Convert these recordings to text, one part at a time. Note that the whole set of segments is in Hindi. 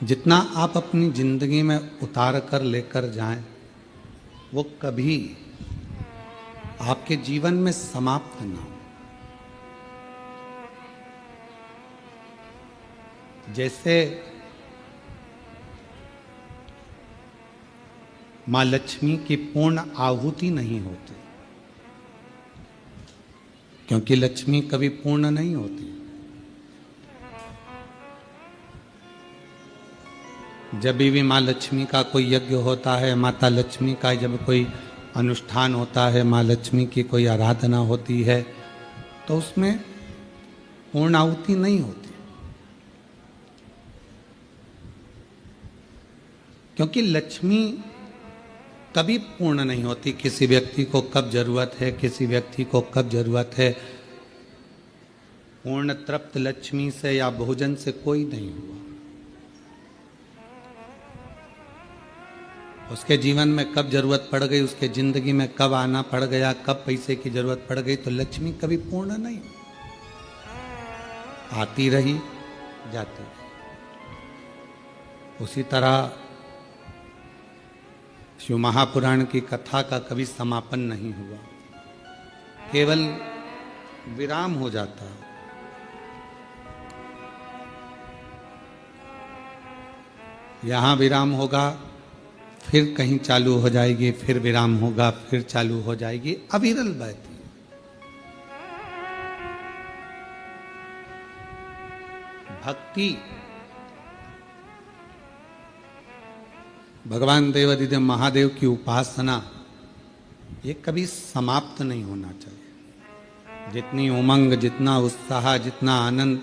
जितना आप अपनी जिंदगी में उतार कर लेकर जाएं, वो कभी आपके जीवन में समाप्त ना हो। जैसे मां लक्ष्मी की पूर्ण आहुति नहीं होती, क्योंकि लक्ष्मी कभी पूर्ण नहीं होती। जब भी मां लक्ष्मी का कोई यज्ञ होता है, माता लक्ष्मी का जब कोई अनुष्ठान होता है, मां लक्ष्मी की कोई आराधना होती है, तो उसमें पूर्ण आहुति नहीं होती, क्योंकि लक्ष्मी कभी पूर्ण नहीं होती। किसी व्यक्ति को कब जरूरत है, किसी व्यक्ति को कब जरूरत है, पूर्ण तृप्त लक्ष्मी से या भोजन से कोई नहीं हुआ। उसके जीवन में कब जरूरत पड़ गई, उसके जिंदगी में कब आना पड़ गया, कब पैसे की जरूरत पड़ गई, तो लक्ष्मी कभी पूर्ण नहीं, आती रही जाती रही। उसी तरह शिव महापुराण की कथा का कभी समापन नहीं हुआ, केवल विराम हो जाता है। यहां विराम होगा, फिर कहीं चालू हो जाएगी, फिर विराम होगा, फिर चालू हो जाएगी, अविरल बहती। भक्ति भगवान देवादिदेव महादेव की उपासना ये कभी समाप्त नहीं होना चाहिए। जितनी उमंग, जितना उत्साह, जितना आनंद,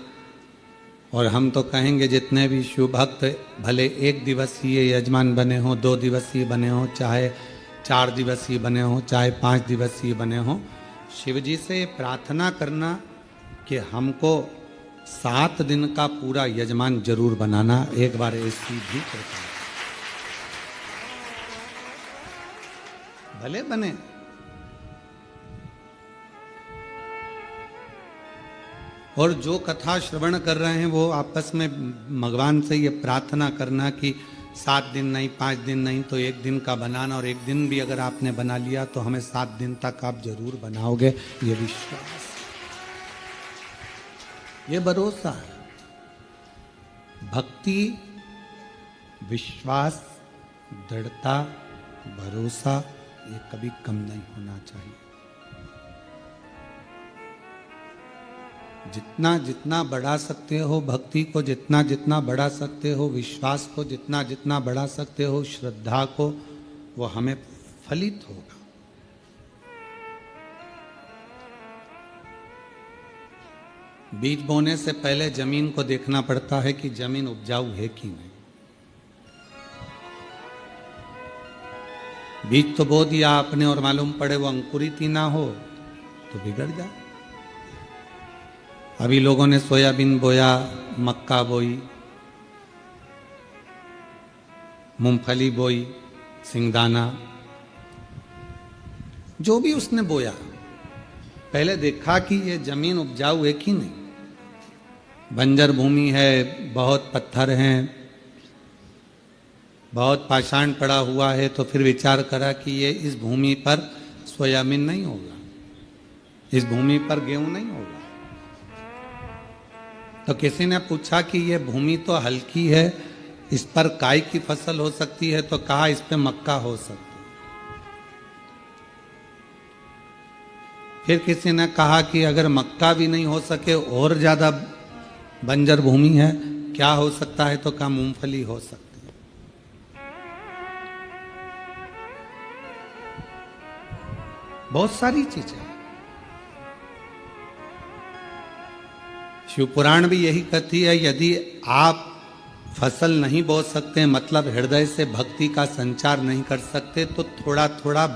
और हम तो कहेंगे जितने भी शिव भक्त भले 1 दिवसीय यजमान बने हों, 2 दिवसीय बने हों, चाहे 4 दिवसीय बने हों, चाहे 5 दिवसीय बने हों, शिव जी से प्रार्थना करना कि हमको 7 दिन का पूरा यजमान जरूर बनाना। एक बार ऐसी भी करता है, भले बने। और जो कथा श्रवण कर रहे हैं वो आपस में भगवान से ये प्रार्थना करना कि 7 दिन नहीं, 5 दिन नहीं, तो 1 दिन का बनाना, और 1 दिन भी अगर आपने बना लिया तो हमें 7 दिन तक आप जरूर बनाओगे, ये विश्वास, ये भरोसा है। भक्ति, विश्वास, दृढ़ता, भरोसा, ये कभी कम नहीं होना चाहिए। जितना जितना बढ़ा सकते हो भक्ति को, जितना जितना बढ़ा सकते हो विश्वास को, जितना जितना बढ़ा सकते हो श्रद्धा को, वो हमें फलित होगा। बीज बोने से पहले जमीन को देखना पड़ता है कि जमीन उपजाऊ है कि नहीं। बीज तो बो दिया आपने और मालूम पड़े वो अंकुरित ही ना हो तो बिगड़ जाए। अभी लोगों ने सोयाबीन बोया, मक्का बोई, मूंगफली बोई, सिंगदाना, जो भी उसने बोया, पहले देखा कि ये जमीन उपजाऊ है कि नहीं। बंजर भूमि है, बहुत पत्थर हैं, बहुत पाषाण पड़ा हुआ है, तो फिर विचार करा कि ये इस भूमि पर सोयाबीन नहीं होगा, इस भूमि पर गेहूं नहीं होगा। तो किसी ने पूछा कि ये भूमि तो हल्की है, इस पर काय की फसल हो सकती है, तो कहा इस पे मक्का हो सकती है। फिर किसी ने कहा कि अगर मक्का भी नहीं हो सके और ज्यादा बंजर भूमि है, क्या हो सकता है, तो कहा मूंगफली हो सकती है। बहुत सारी चीजें। शिव पुराण भी यही कहती है, यदि आप फसल नहीं बो सकते, मतलब हृदय से भक्ति का संचार नहीं कर सकते, तो थोड़ा थोड़ा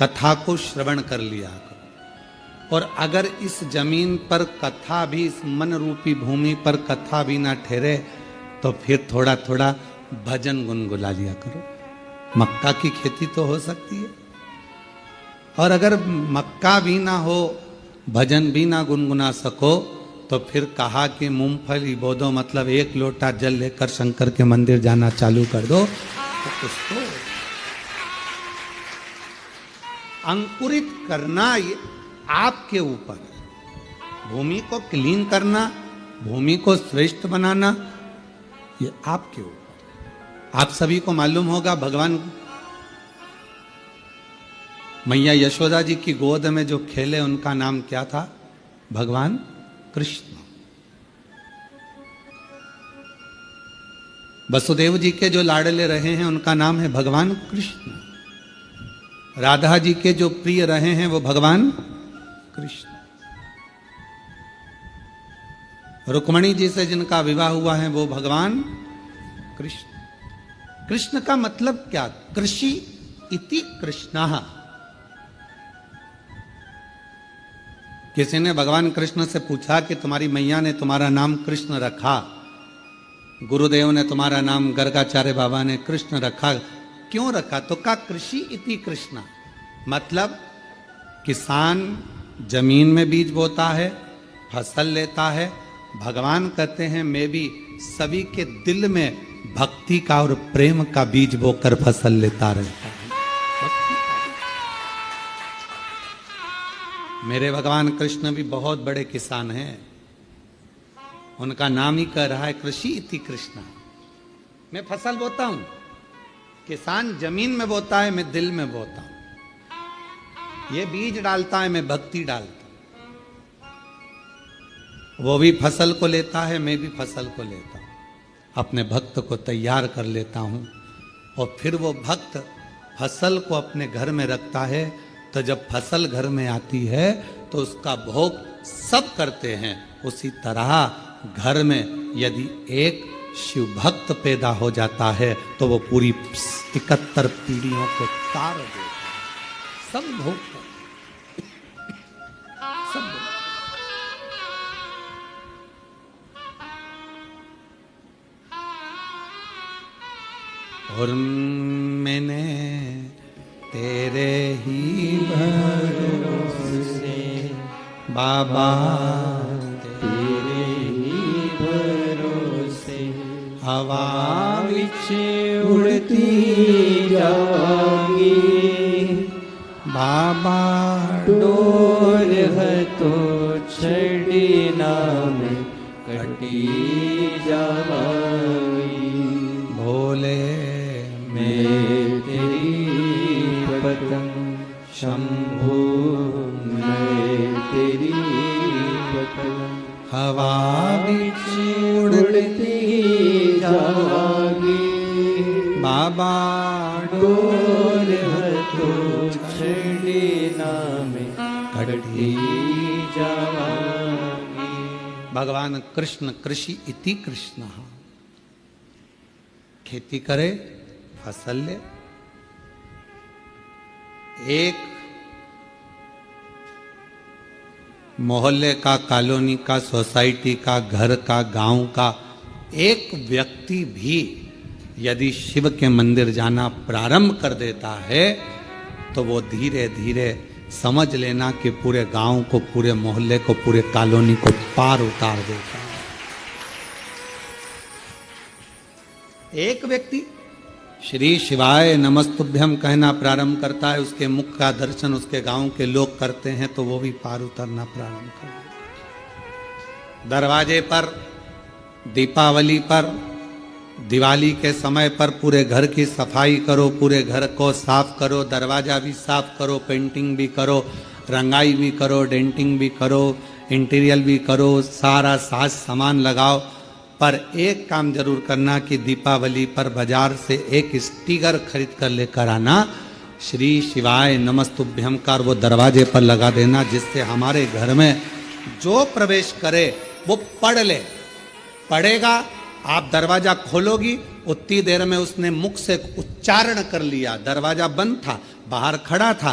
कथा को श्रवण कर लिया करो। और अगर इस जमीन पर कथा भी, इस मन रूपी भूमि पर कथा भी ना ठहरे, तो फिर थोड़ा थोड़ा भजन गुनगुना लिया करो। मक्का की खेती तो हो सकती है, और अगर मक्का भी ना हो, भजन भी ना गुनगुना सको, तो फिर कहा कि मूंगफली बो दो, मतलब एक लोटा जल लेकर शंकर के मंदिर जाना चालू कर दो। तो उसको अंकुरित करना ये आपके ऊपर, भूमि को क्लीन करना, भूमि को श्रेष्ठ बनाना, ये आपके ऊपर। आप सभी को मालूम होगा भगवान मैया यशोदा जी की गोद में जो खेले उनका नाम क्या था? भगवान कृष्ण। वसुदेव जी के जो लाडले रहे हैं उनका नाम है भगवान कृष्ण। राधा जी के जो प्रिय रहे हैं वो भगवान कृष्ण। रुक्मणी जी से जिनका विवाह हुआ है वो भगवान कृष्ण। कृष्ण का मतलब क्या? कृषि इति कृष्णः। किसी ने भगवान कृष्ण से पूछा कि तुम्हारी मैया ने तुम्हारा नाम कृष्ण रखा, गुरुदेव ने तुम्हारा नाम गर्गाचार्य बाबा ने कृष्ण रखा, क्यों रखा? तो कहा कृषि इति कृष्ण, मतलब किसान जमीन में बीज बोता है, फसल लेता है। भगवान कहते हैं मैं भी सभी के दिल में भक्ति का और प्रेम का बीज बोकर फसल लेता रहता हूं। मेरे भगवान कृष्ण भी बहुत बड़े किसान हैं। उनका नाम ही कह रहा है कृषि इति कृष्ण। मैं फसल बोता हूं, किसान जमीन में बोता है, मैं दिल में बोता हूं। ये बीज डालता है, मैं भक्ति डालता हूं। वो भी फसल को लेता है, मैं भी फसल को लेता हूं। अपने भक्त को तैयार कर लेता हूं और फिर वो भक्त फसल को अपने घर में रखता है। तो जब फसल घर में आती है तो उसका भोग सब करते हैं। उसी तरह घर में यदि एक शिव भक्त पैदा हो जाता है तो वो पूरी 71 पीढ़ियों को तार देता है। सब भोग करते, सब भोग। और मैंने तेरे ही भरोसे बाबा, तेरे ही भरोसे हवा विच उड़ती जावांगी। बाबा डोर है तो छड़ी नाम कटी जावांगी। भोले मैं तेरी पतंग शंभू, मैं तेरी पतंग हवा बिच उड़ती जावांगी। बाबा डोर है तो छड़ी नाम कटी जावांगी। भगवान कृष्ण कृषि इति कृष्ण। खेती करे, फसल ले। एक मोहल्ले का, कॉलोनी का, सोसाइटी का, घर का, गांव का एक व्यक्ति भी यदि शिव के मंदिर जाना प्रारंभ कर देता है तो वो धीरे धीरे समझ लेना कि पूरे गांव को, पूरे मोहल्ले को, पूरे कॉलोनी को पार उतार देता है। एक व्यक्ति श्री शिवाय नमस्तुभ्यम कहना प्रारंभ करता है, उसके मुख का दर्शन उसके गांव के लोग करते हैं तो वो भी पार उतरना प्रारंभ कर देता। दरवाजे पर, दीपावली पर, दिवाली के समय पर पूरे घर की सफाई करो, पूरे घर को साफ करो, दरवाजा भी साफ करो, पेंटिंग भी करो, रंगाई भी करो, डेंटिंग भी करो, इंटीरियर भी करो, सारा साज सामान लगाओ। पर एक काम जरूर करना कि दीपावली पर बाजार से एक स्टिकर खरीद कर लेकर आना, श्री शिवाय नमस्तुभ्यम का, वो दरवाजे पर लगा देना, जिससे हमारे घर में जो प्रवेश करे वो पढ़ ले। पढ़ेगा, आप दरवाजा खोलोगी, उतनी देर में उसने मुख से उच्चारण कर लिया। दरवाजा बंद था, बाहर खड़ा था,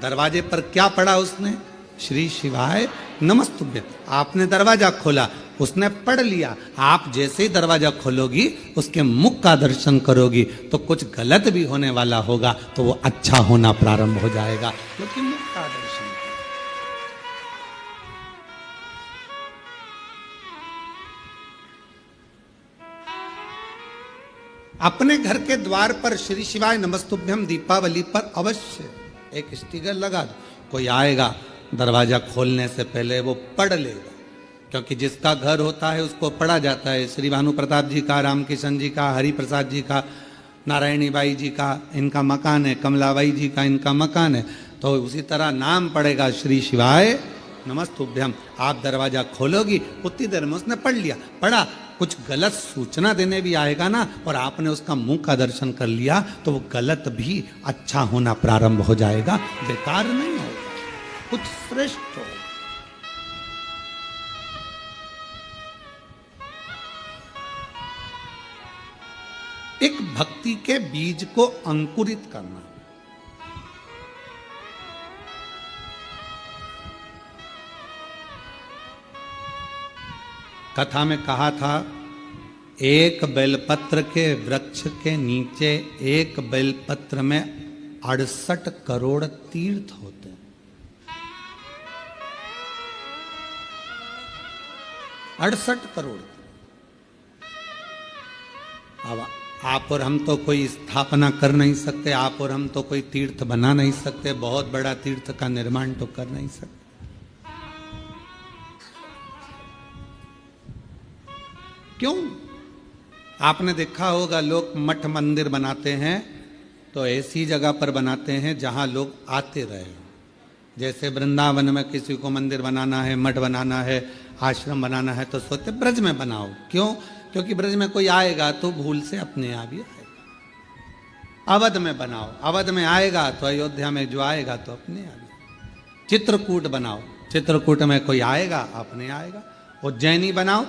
दरवाजे पर क्या पढ़ा उसने? श्री शिवाय नमस्तुभ्यम। आपने दरवाजा खोला, उसने पढ़ लिया। आप जैसे ही दरवाजा खोलोगी, उसके मुख का दर्शन करोगी तो कुछ गलत भी होने वाला होगा तो वो अच्छा होना प्रारंभ हो जाएगा, क्योंकि मुख का दर्शन। अपने घर के द्वार पर श्री शिवाय नमस्तुभ्यम दीपावली पर अवश्य एक स्टिकर लगा दो। कोई आएगा दरवाजा खोलने से पहले वो पढ़ लेगा, क्योंकि जिसका घर होता है उसको पढ़ा जाता है। श्री भानु प्रताप जी का, राम किशन जी का, हरि प्रसाद जी का, नारायणी बाई जी का इनका मकान है, कमलाबाई जी का इनका मकान है, तो उसी तरह नाम पड़ेगा श्री शिवाय नमस्तुभ्यम। आप दरवाजा खोलोगी, उतनी देर में उसने पढ़ लिया, पढ़ा, कुछ गलत सूचना देने भी आएगा ना और आपने उसका मुंह का दर्शन कर लिया तो वो गलत भी अच्छा होना प्रारंभ हो जाएगा, बेकार नहीं होगा, कुछ श्रेष्ठ हो। एक भक्ति के बीज को अंकुरित करना। कथा में कहा था, एक बेलपत्र के वृक्ष के नीचे एक बेलपत्र में 68 करोड़ तीर्थ होते हैं। 68 करोड़। अब आप और हम तो कोई स्थापना कर नहीं सकते, आप और हम तो कोई तीर्थ बना नहीं सकते, बहुत बड़ा तीर्थ का निर्माण तो कर नहीं सकते। क्यों? आपने देखा होगा लोग मठ मंदिर बनाते हैं तो ऐसी जगह पर बनाते हैं जहां लोग आते रहे। जैसे वृंदावन में किसी को मंदिर बनाना है, मठ बनाना है, आश्रम बनाना है तो सोचते ब्रज में बनाओ। क्यों? क्योंकि ब्रज में कोई आएगा तो भूल से अपने आप ही आएगा। अवध में बनाओ, अवध में आएगा तो अयोध्या में जो आएगा तो अपने आप ही। चित्रकूट बनाओ, चित्रकूट में कोई आएगा अपने आएगा। उज्जैनी बनाओ,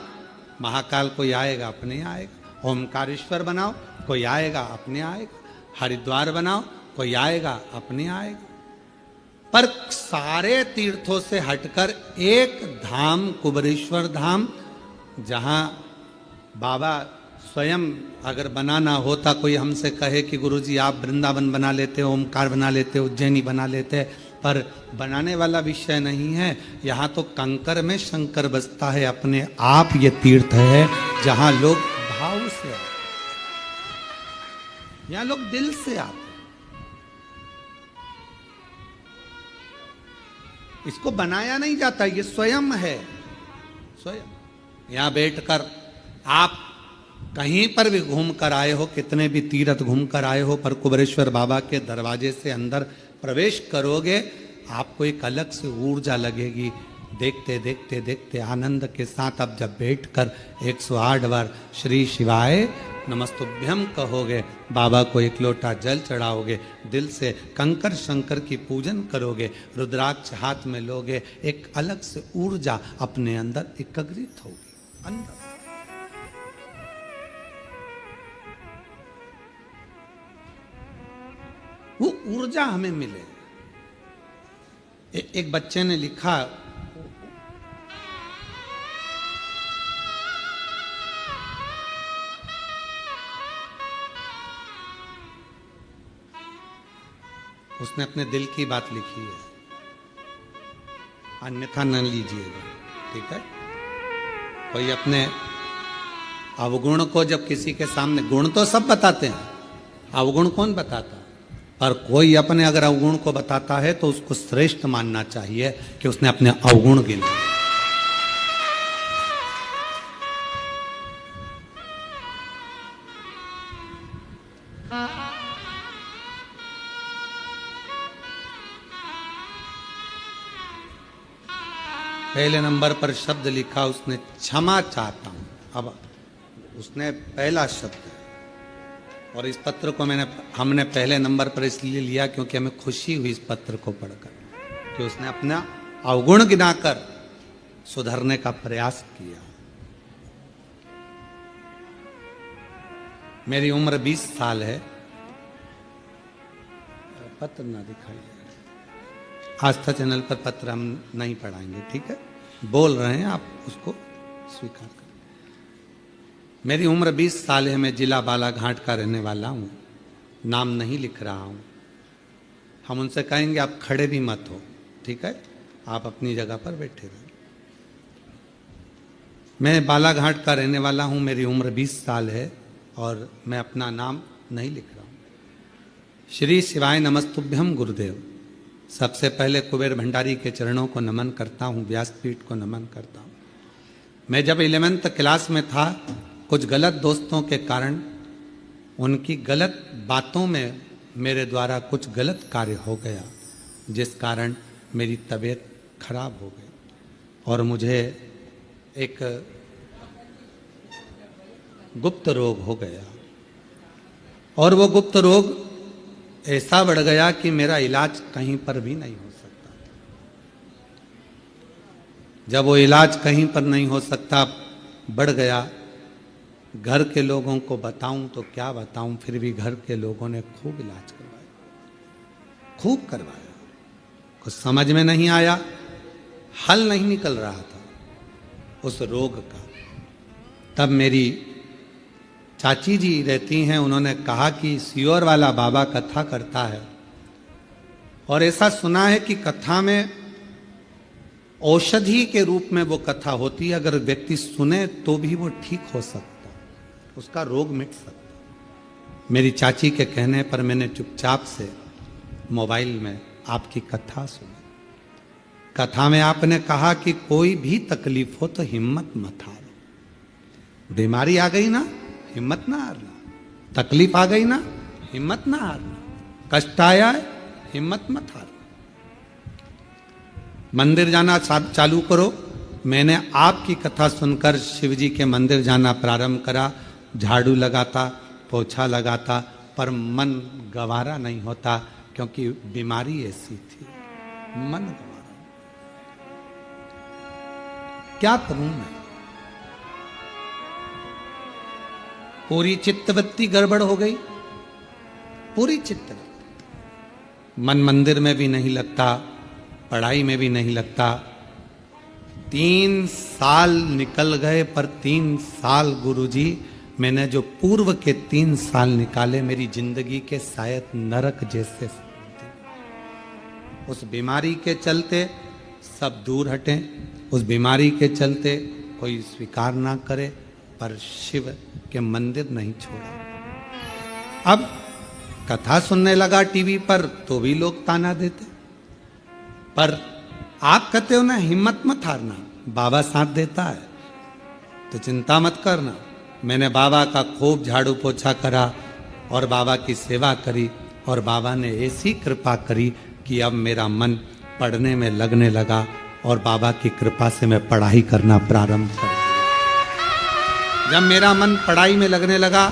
महाकाल कोई आएगा अपने आएगा। ओमकारेश्वर बनाओ, कोई आएगा अपने आएगा। हरिद्वार बनाओ, कोई आएगा अपने आएगा। पर सारे तीर्थों से हटकर एक धाम, कुबेरेश्वर धाम, जहां बाबा स्वयं अगर बनाना होता, कोई हमसे कहे कि गुरुजी आप वृंदावन बना लेते, ओमकार बना लेते, उज्जैनी बना लेते, पर बनाने वाला विषय नहीं है। यहाँ तो कंकर में शंकर बसता है अपने आप। ये तीर्थ है जहां लोग भाव से आते, यहाँ लोग दिल से आते। इसको बनाया नहीं जाता, ये स्वयं है, स्वयं। यहां बैठकर आप कहीं पर भी घूम कर आए हो, कितने भी तीर्थ घूम कर आए हो, पर कुबेरेश्वर बाबा के दरवाजे से अंदर प्रवेश करोगे, आपको एक अलग से ऊर्जा लगेगी। देखते देखते देखते आनंद के साथ अब जब बैठकर 108 बार श्री शिवाय नमस्तुभ्यम कहोगे, बाबा को एक लोटा जल चढ़ाओगे, दिल से कंकर शंकर की पूजन करोगे, रुद्राक्ष हाथ में लोगे, एक अलग से ऊर्जा अपने अंदर एकत्रित होगी अंदर। वो ऊर्जा हमें मिले। एक बच्चे ने लिखा, उसने अपने दिल की बात लिखी है, अन्यथा न लीजिएगा, ठीक है। कोई अपने अवगुण को जब किसी के सामने, गुण तो सब बताते हैं, अवगुण कौन बताता, पर कोई अपने अगर अवगुण को बताता है तो उसको श्रेष्ठ मानना चाहिए कि उसने अपने अवगुण गिने। पहले नंबर पर शब्द लिखा उसने, क्षमा चाहता हूं। अब उसने पहला शब्द, और इस पत्र को हमने पहले नंबर पर इसलिए लिया क्योंकि हमें खुशी हुई इस पत्र को पढ़कर कि उसने अपना अवगुण गिनाकर सुधरने का प्रयास किया। मेरी उम्र 20 साल है। पत्र ना दिखाइए, आस्था चैनल पर पत्र हम नहीं पढ़ाएंगे, ठीक है। बोल रहे हैं आप उसको स्वीकार करें। मेरी उम्र 20 साल है। मैं जिला बालाघाट का रहने वाला हूँ। नाम नहीं लिख रहा हूँ। हम उनसे कहेंगे आप खड़े भी मत हो, ठीक है, आप अपनी जगह पर बैठे रहो। मैं बालाघाट का रहने वाला हूँ। मेरी उम्र 20 साल है और मैं अपना नाम नहीं लिख रहा हूँ। श्री शिवाय नमस्तुभ्यम गुरुदेव। सबसे पहले कुबेर भंडारी के चरणों को नमन करता हूँ, व्यासपीठ को नमन करता हूँ। मैं जब 11th क्लास में था, कुछ गलत दोस्तों के कारण, उनकी गलत बातों में मेरे द्वारा कुछ गलत कार्य हो गया, जिस कारण मेरी तबीयत खराब हो गई और मुझे एक गुप्त रोग हो गया। और वो गुप्त रोग ऐसा बढ़ गया कि मेरा इलाज कहीं पर भी नहीं हो सकता। जब वो इलाज कहीं पर नहीं हो सकता, बढ़ गया, घर के लोगों को बताऊं तो क्या बताऊं, फिर भी घर के लोगों ने खूब इलाज करवाया, खूब करवाया। कुछ समझ में नहीं आया, हल नहीं निकल रहा था उस रोग का। तब मेरी चाची जी रहती हैं, उन्होंने कहा कि सियोर वाला बाबा कथा करता है और ऐसा सुना है कि कथा में औषधि के रूप में वो कथा होती है, अगर व्यक्ति सुने तो भी वो ठीक हो सकता, उसका रोग मिट सकता। मेरी चाची के कहने पर मैंने चुपचाप से मोबाइल में आपकी कथा सुनी। कथा में आपने कहा कि कोई भी तकलीफ हो तो हिम्मत मत हारो। बीमारी आ गई ना, हिम्मत ना हारना। तकलीफ आ गई ना, हिम्मत ना हारना। कष्ट आया है, हिम्मत मत हारना। मंदिर जाना चालू करो। मैंने आपकी कथा सुनकर शिव जी के मंदिर जाना प्रारंभ करा। झाड़ू लगाता, पोछा लगाता, पर मन गवारा नहीं होता, क्योंकि बीमारी ऐसी थी, मन गवारा। क्या करूं मैं? पूरी चित्तवृत्ति गड़बड़ हो गई, पूरी चित्तवृत्ति। मन मंदिर में भी नहीं लगता, पढ़ाई में भी नहीं लगता। 3 साल निकल गए, पर 3 साल गुरुजी, मैंने जो पूर्व के 3 साल निकाले, मेरी जिंदगी के शायद नरक जैसे। उस बीमारी के चलते सब दूर हटें, उस बीमारी के चलते कोई स्वीकार ना करे, पर शिव के मंदिर नहीं छोड़ा। अब कथा सुनने लगा टीवी पर तो भी लोग ताना देते, पर आप कहते हो ना हिम्मत मत हारना, बाबा साथ देता है, तो चिंता मत करना। मैंने बाबा का खूब झाड़ू पोछा करा और बाबा की सेवा करी, और बाबा ने ऐसी कृपा करी कि अब मेरा मन पढ़ने में लगने लगा, और बाबा की कृपा से मैं पढ़ाई करना प्रारंभ कर दिया। जब मेरा मन पढ़ाई में लगने लगा,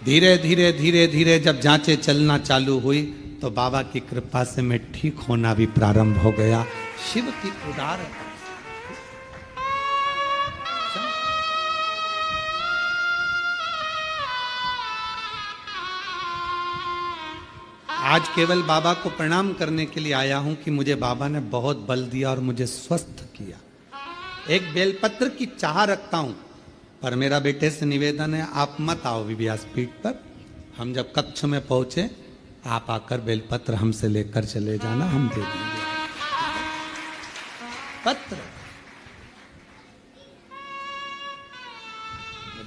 धीरे धीरे धीरे धीरे जब जांचें चलना चालू हुई, तो बाबा की कृपा से मैं ठीक होना भी प्रारंभ हो गया। शिव की उदार है। आज केवल बाबा को प्रणाम करने के लिए आया हूं कि मुझे बाबा ने बहुत बल दिया और मुझे स्वस्थ किया। एक बेलपत्र की चाह रखता हूं, पर मेरा बेटे से निवेदन है, आप मत आओ व्यासपीठ पर। हम जब कक्ष में पहुंचे, आप आकर बेलपत्र हमसे लेकर चले जाना, हम दे देंगे पत्र।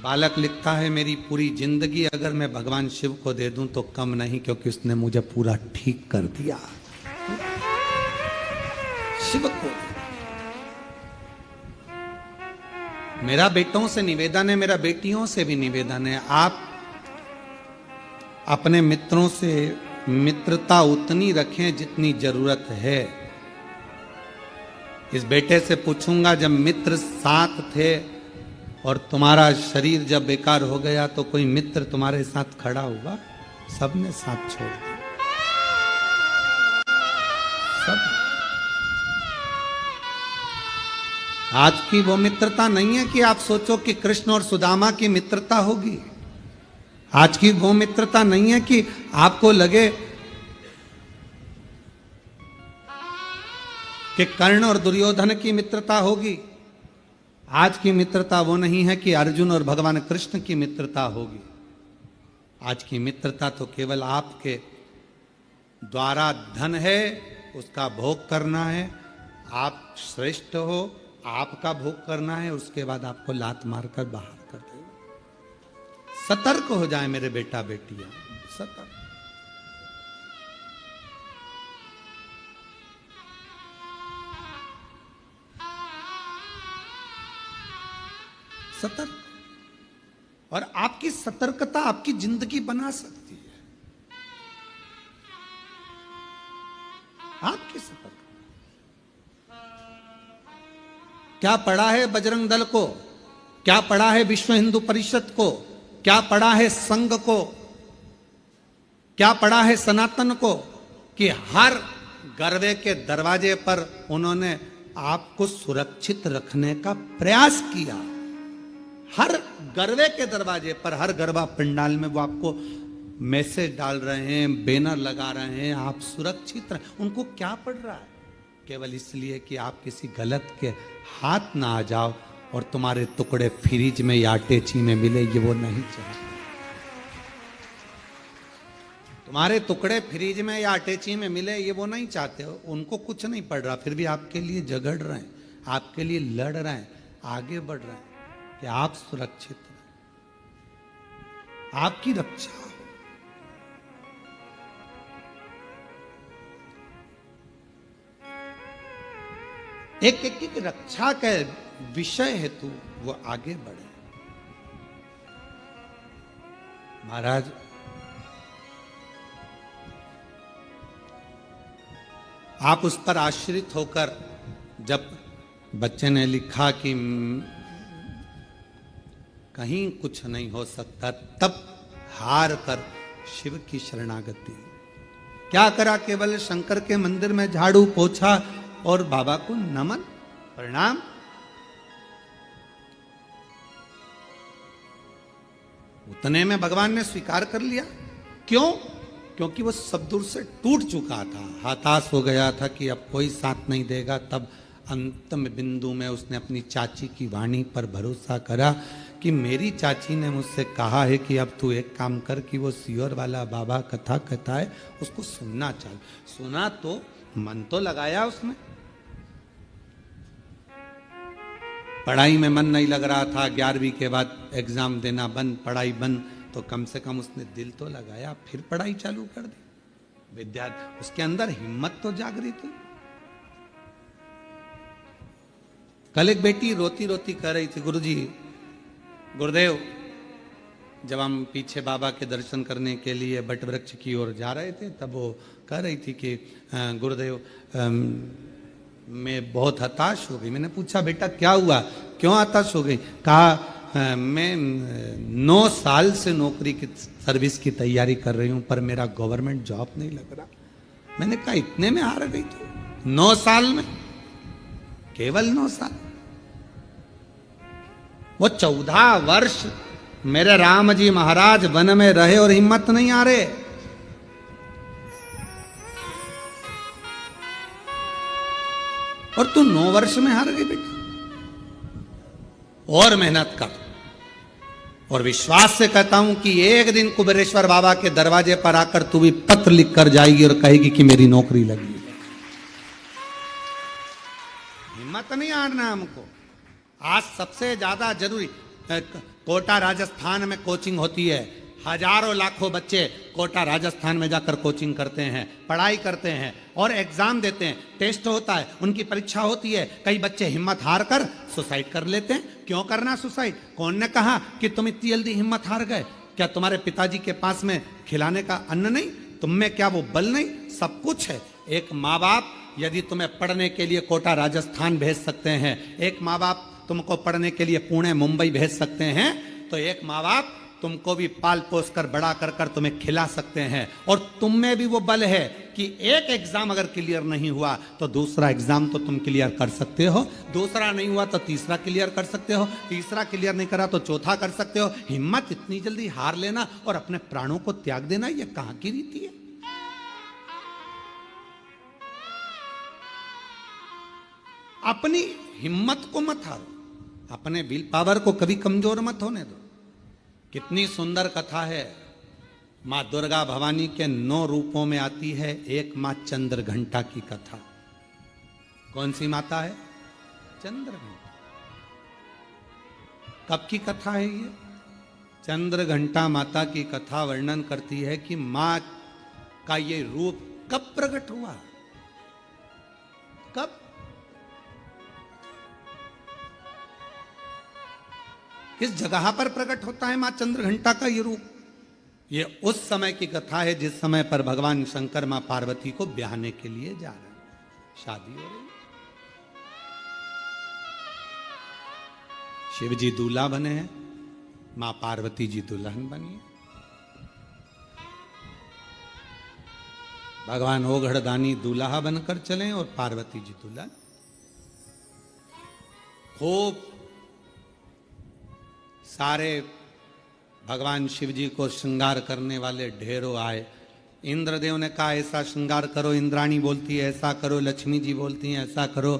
बालक लिखता है, मेरी पूरी जिंदगी अगर मैं भगवान शिव को दे दूं तो कम नहीं, क्योंकि उसने मुझे पूरा ठीक कर दिया। शिव को मेरा बेटों से निवेदन है, मेरा बेटियों से भी निवेदन है, आप अपने मित्रों से मित्रता उतनी रखें जितनी जरूरत है। इस बेटे से पूछूंगा, जब मित्र साथ थे और तुम्हारा शरीर जब बेकार हो गया, तो कोई मित्र तुम्हारे साथ खड़ा हुआ? सबने साथ छोड़ दिया, सब। आज की वो मित्रता नहीं है कि आप सोचो कि कृष्ण और सुदामा की मित्रता होगी। आज की वो मित्रता नहीं है कि आपको लगे कि कर्ण और दुर्योधन की मित्रता होगी। आज की मित्रता वो नहीं है कि अर्जुन और भगवान कृष्ण की मित्रता होगी। आज की मित्रता तो केवल आपके द्वारा धन है, उसका भोग करना है, आप श्रेष्ठ हो, आपका भोग करना है, उसके बाद आपको लात मारकर बाहर कर देगा। सतर्क हो जाए मेरे बेटा बेटियां, सतर्क। सतर्क। और आपकी सतर्कता आपकी जिंदगी बना सकती है। आपकी सतर्कता। क्या पढ़ा है बजरंग दल को, क्या पढ़ा है विश्व हिंदू परिषद को, क्या पढ़ा है संघ को, क्या पढ़ा है सनातन को, कि हर गरवे के दरवाजे पर उन्होंने आपको सुरक्षित रखने का प्रयास किया। हर गरवे के दरवाजे पर, हर गरबा पंडाल में वो आपको मैसेज डाल रहे हैं, बैनर लगा रहे हैं, आप सुरक्षित रहे। उनको क्या पड़ रहा है? केवल इसलिए कि आप किसी गलत के हाथ ना आ जाओ और तुम्हारे टुकड़े फ्रिज में या अटैची में मिले, ये वो नहीं चाहते। तुम्हारे टुकड़े फ्रिज में या अटैची में मिले, ये वो नहीं चाहते हो। उनको कुछ नहीं पड़ रहा, फिर भी आपके लिए झगड़ रहे हैं, आपके लिए लड़ रहे हैं, आगे बढ़ रहे हैं कि आप सुरक्षित रहें, आपकी रक्षा। एक एक की रक्षा के विषय हेतु वो आगे बढ़े। महाराज, आप उस पर आश्रित होकर, जब बच्चे ने लिखा कि कहीं कुछ नहीं हो सकता, तब हार कर शिव की शरणागति। क्या करा? केवल शंकर के मंदिर में झाड़ू पोछा और बाबा को नमन प्रणाम। उतने में भगवान ने स्वीकार कर लिया। क्यों? क्योंकि वो सब दूर से टूट चुका था, हताश हो गया था कि अब कोई साथ नहीं देगा। तब अंतिम बिंदु में उसने अपनी चाची की वाणी पर भरोसा करा कि मेरी चाची ने मुझसे कहा है कि अब तू एक काम कर कि वो सियोर वाला बाबा कथा कहता है, उसको सुनना चाहिए। सुना तो मन तो लगाया उसने। पढ़ाई में मन नहीं लग रहा था, 11वीं के बाद एग्जाम देना बंद, पढ़ाई बंद, तो कम से कम उसने दिल तो लगाया, फिर पढ़ाई चालू कर दी। विद्यार्थी, उसके अंदर हिम्मत तो जागृत हुई। कल एक बेटी रोती रोती कह रही थी, गुरुजी, गुरुदेव, जब हम पीछे बाबा के दर्शन करने के लिए बट वृक्ष की ओर जा रहे थे, तब वो कह रही थी कि गुरुदेव, मैं बहुत हताश हो गई। मैंने पूछा, बेटा क्या हुआ, क्यों हताश हो गई? कहा, मैं 9 साल से नौकरी की सर्विस की तैयारी कर रही हूं, पर मेरा गवर्नमेंट जॉब नहीं लग रहा। मैंने कहा, इतने में हार गई तू? 9 साल में, केवल 9 साल। वो 14 वर्ष मेरे राम जी महाराज वन में रहे और हिम्मत नहीं आ रहे। और तू 9 वर्ष में हार गई बेटा। और मेहनत कर, और विश्वास से कहता हूं कि एक दिन कुबेरेश्वर बाबा के दरवाजे पर आकर तू भी पत्र लिख कर जाएगी और कहेगी कि मेरी नौकरी लगी। हिम्मत नहीं हारना हमको। आज सबसे ज्यादा जरूरी, कोटा राजस्थान में कोचिंग होती है, हजारों लाखों बच्चे कोटा राजस्थान में जाकर कोचिंग करते हैं, पढ़ाई करते हैं और एग्जाम देते हैं, टेस्ट होता है, उनकी परीक्षा होती है। कई बच्चे हिम्मत हार कर सुसाइड कर लेते हैं। क्यों करना सुसाइड? कौन ने कहा कि तुम इतनी जल्दी हिम्मत हार गए? क्या तुम्हारे पिताजी के पास में खिलाने का अन्न नहीं? तुम में क्या वो बल नहीं? सब कुछ है। एक माँ बाप यदि तुम्हें पढ़ने के लिए कोटा राजस्थान भेज सकते हैं, एक माँ बाप तुमको पढ़ने के लिए पुणे मुंबई भेज सकते हैं, तो एक माँ बाप तुमको भी पाल पोस कर बड़ा कर कर तुम्हें खिला सकते हैं। और तुम में भी वो बल है कि एक एग्जाम अगर क्लियर नहीं हुआ तो दूसरा एग्जाम तो तुम क्लियर कर सकते हो, दूसरा नहीं हुआ तो तीसरा क्लियर कर सकते हो, तीसरा क्लियर नहीं करा तो चौथा कर सकते हो। हिम्मत इतनी जल्दी हार लेना और अपने प्राणों को त्याग देना, ये कहां की रीति है? अपनी हिम्मत को मत हारो, अपने विल पावर को कभी कमजोर मत होने दो। कितनी सुंदर कथा है। माँ दुर्गा भवानी के 9 रूपों में आती है एक माँ चंद्रघंटा की कथा। कौन सी माता है? चंद्रघंटा। कब की कथा है ये? चंद्र घंटा माता की कथा वर्णन करती है कि मां का ये रूप कब प्रकट हुआ, कब? किस जगह पर प्रकट होता है मां चंद्र घंटा का ये रूप? ये उस समय की कथा है जिस समय पर भगवान शंकर मां पार्वती को ब्याहने के लिए जा रहे हैं, शादी हो रही। शिव जी दूल्हा बने हैं, मां पार्वती जी दुल्हन बनी है। भगवान ओघड़दानी दूल्हा बनकर चले और पार्वती जी दुल्हन। खूब सारे भगवान शिव जी को श्रृंगार करने वाले ढेरों आए। इंद्रदेव ने कहा ऐसा श्रृंगार करो, इंद्राणी बोलती है ऐसा करो, लक्ष्मी जी बोलती हैं ऐसा करो,